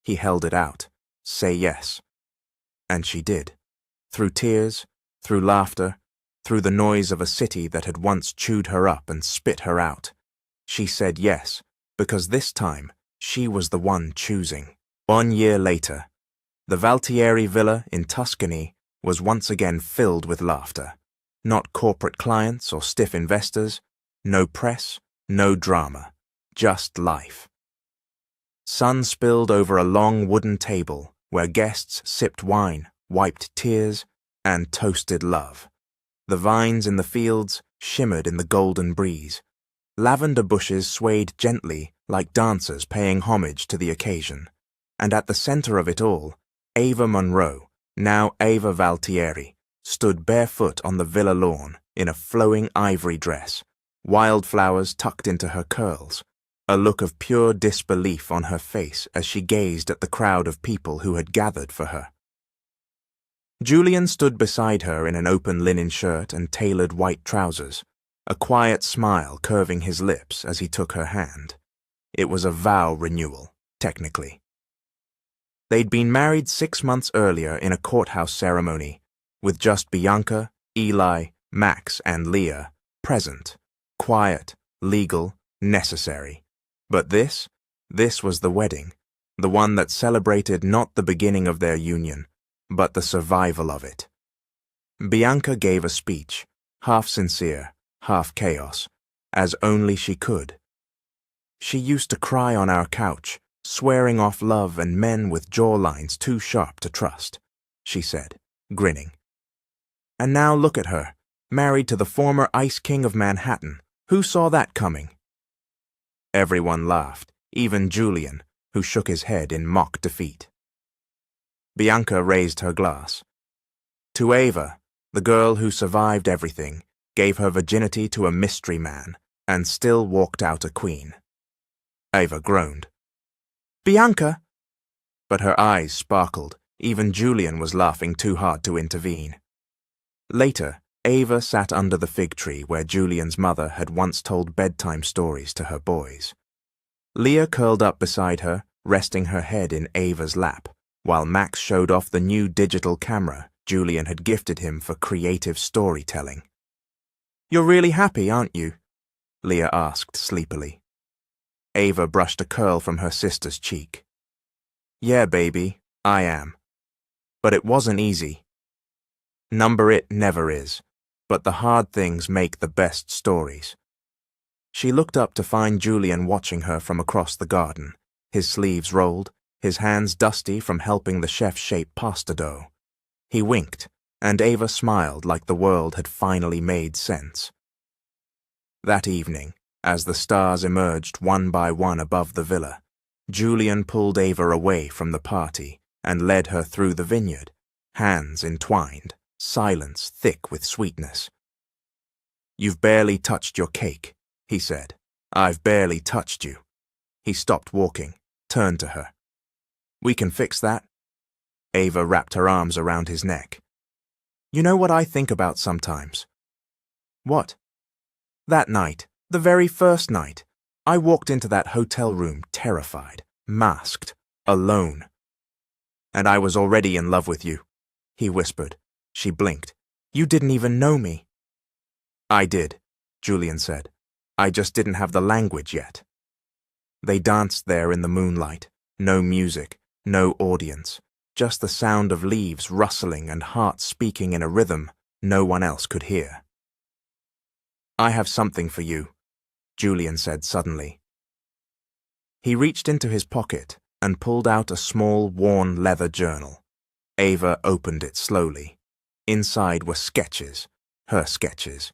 He held it out. "Say yes." And she did. Through tears, through laughter, through the noise of a city that had once chewed her up and spit her out. She said yes, because this time she was the one choosing. 1 year later, the Valtieri villa in Tuscany was once again filled with laughter. Not corporate clients or stiff investors, no press, no drama, just life. Sun spilled over a long wooden table where guests sipped wine, wiped tears, and toasted love. The vines in the fields shimmered in the golden breeze. Lavender bushes swayed gently like dancers paying homage to the occasion. And at the center of it all, Ava Monroe, now Ava Valtieri, stood barefoot on the villa lawn in a flowing ivory dress, wildflowers tucked into her curls, a look of pure disbelief on her face as she gazed at the crowd of people who had gathered for her. Julian stood beside her in an open linen shirt and tailored white trousers, a quiet smile curving his lips as he took her hand. It was a vow renewal, technically. They'd been married 6 months earlier in a courthouse ceremony, with just Bianca, Eli, Max, and Leah present, quiet, legal, necessary. But this was the wedding, the one that celebrated not the beginning of their union, but the survival of it. Bianca gave a speech, half sincere, half chaos, as only she could. "She used to cry on our couch, swearing off love and men with jawlines too sharp to trust," she said, grinning. "And now look at her, married to the former Ice King of Manhattan. Who saw that coming?" Everyone laughed, even Julian, who shook his head in mock defeat. Bianca raised her glass. To Ava, the girl who survived everything, gave her virginity to a mystery man, and still walked out a queen. Ava groaned. "Bianca!" But her eyes sparkled. Even Julian was laughing too hard to intervene. Later, Ava sat under the fig tree where Julian's mother had once told bedtime stories to her boys. Leah curled up beside her, resting her head in Ava's lap, while Max showed off the new digital camera Julian had gifted him for creative storytelling. "You're really happy, aren't you?" Leah asked sleepily. Ava brushed a curl from her sister's cheek. "Yeah, baby, I am. But it wasn't easy. Number it never is, but the hard things make the best stories." She looked up to find Julian watching her from across the garden, his sleeves rolled, his hands dusty from helping the chef shape pasta dough. He winked, and Ava smiled like the world had finally made sense. That evening, as the stars emerged one by one above the villa, Julian pulled Ava away from the party and led her through the vineyard, hands entwined, silence thick with sweetness. "You've barely touched your cake," he said. "I've barely touched you." He stopped walking, turned to her. "We can fix that." Ava wrapped her arms around his neck. "You know what I think about sometimes?" "What?" "That night, the very first night, I walked into that hotel room terrified, masked, alone. And I was already in love with you," he whispered. She blinked. "You didn't even know me." "I did," Julian said. "I just didn't have the language yet." They danced there in the moonlight, no music, no audience, just the sound of leaves rustling and hearts speaking in a rhythm no one else could hear. "I have something for you," Julian said suddenly. He reached into his pocket and pulled out a small, worn leather journal. Ava opened it slowly. Inside were sketches, her sketches,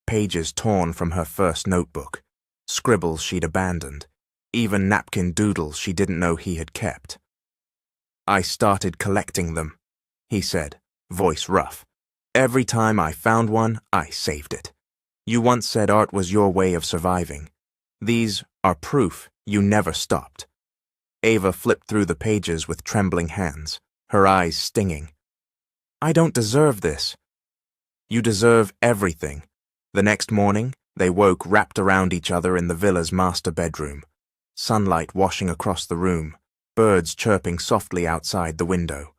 pages torn from her first notebook, scribbles she'd abandoned, even napkin doodles she didn't know he had kept. "I started collecting them," he said, voice rough. "Every time I found one, I saved it. You once said art was your way of surviving. These are proof you never stopped." Ava flipped through the pages with trembling hands, her eyes stinging. "I don't deserve this." "You deserve everything." The next morning, they woke wrapped around each other in the villa's master bedroom, sunlight washing across the room, birds chirping softly outside the window.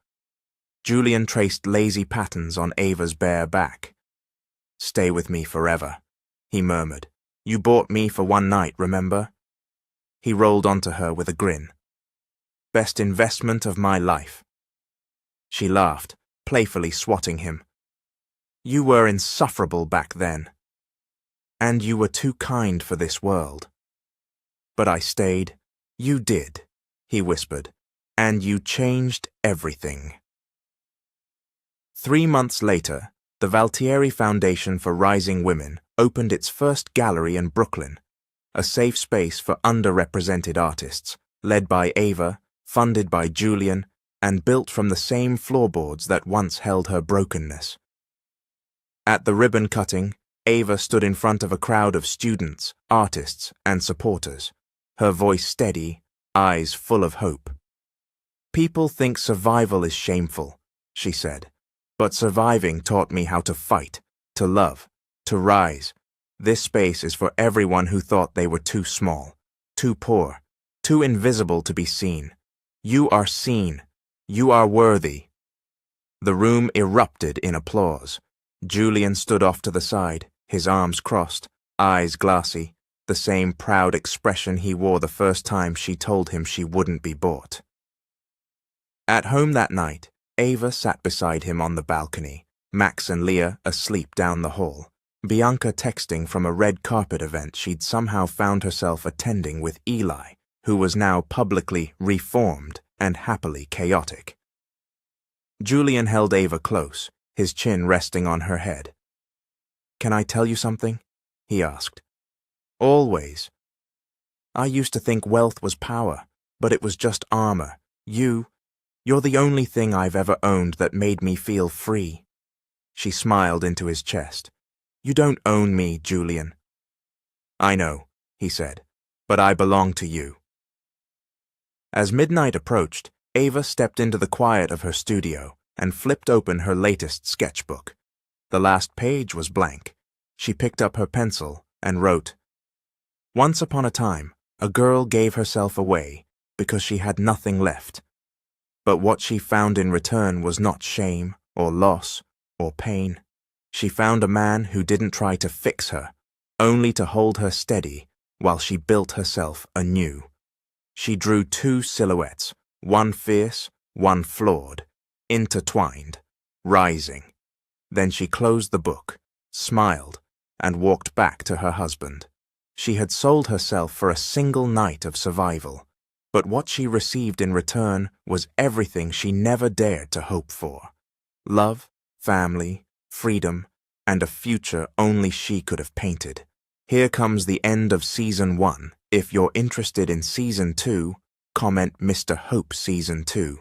Julian traced lazy patterns on Ava's bare back. "Stay with me forever," he murmured. "You bought me for one night, remember?" He rolled onto her with a grin. "Best investment of my life." She laughed, playfully swatting him. "You were insufferable back then. And you were too kind for this world." "But I stayed." "You did," he whispered, "and you changed everything." 3 months later, the Valtieri Foundation for Rising Women opened its first gallery in Brooklyn, a safe space for underrepresented artists, led by Ava, funded by Julian, and built from the same floorboards that once held her brokenness. At the ribbon cutting, Ava stood in front of a crowd of students, artists, and supporters, her voice steady, eyes full of hope. "People think survival is shameful," she said, "but surviving taught me how to fight, to love, to rise. This space is for everyone who thought they were too small, too poor, too invisible to be seen. You are seen. You are worthy." The room erupted in applause. Julian stood off to the side, his arms crossed, eyes glassy, the same proud expression he wore the first time she told him she wouldn't be bought. At home that night, Ava sat beside him on the balcony, Max and Leah asleep down the hall, Bianca texting from a red carpet event she'd somehow found herself attending with Eli, who was now publicly reformed and happily chaotic. Julian held Ava close, his chin resting on her head. "Can I tell you something?" he asked. "Always. I used to think wealth was power, but it was just armor. You're the only thing I've ever owned that made me feel free." She smiled into his chest. "You don't own me, Julian." "I know," he said, "but I belong to you." As midnight approached, Ava stepped into the quiet of her studio and flipped open her latest sketchbook. The last page was blank. She picked up her pencil and wrote, "Once upon a time, a girl gave herself away because she had nothing left. But what she found in return was not shame or loss or pain. She found a man who didn't try to fix her, only to hold her steady while she built herself anew. She drew 2 silhouettes, one fierce, one flawed, intertwined, rising. Then she closed the book, smiled, and walked back to her husband. She had sold herself for a single night of survival, but what she received in return was everything she never dared to hope for. Love, family, freedom, and a future only she could have painted. Here comes the end of Season 1. If you're interested in Season 2, comment Mr. Hope Season 2.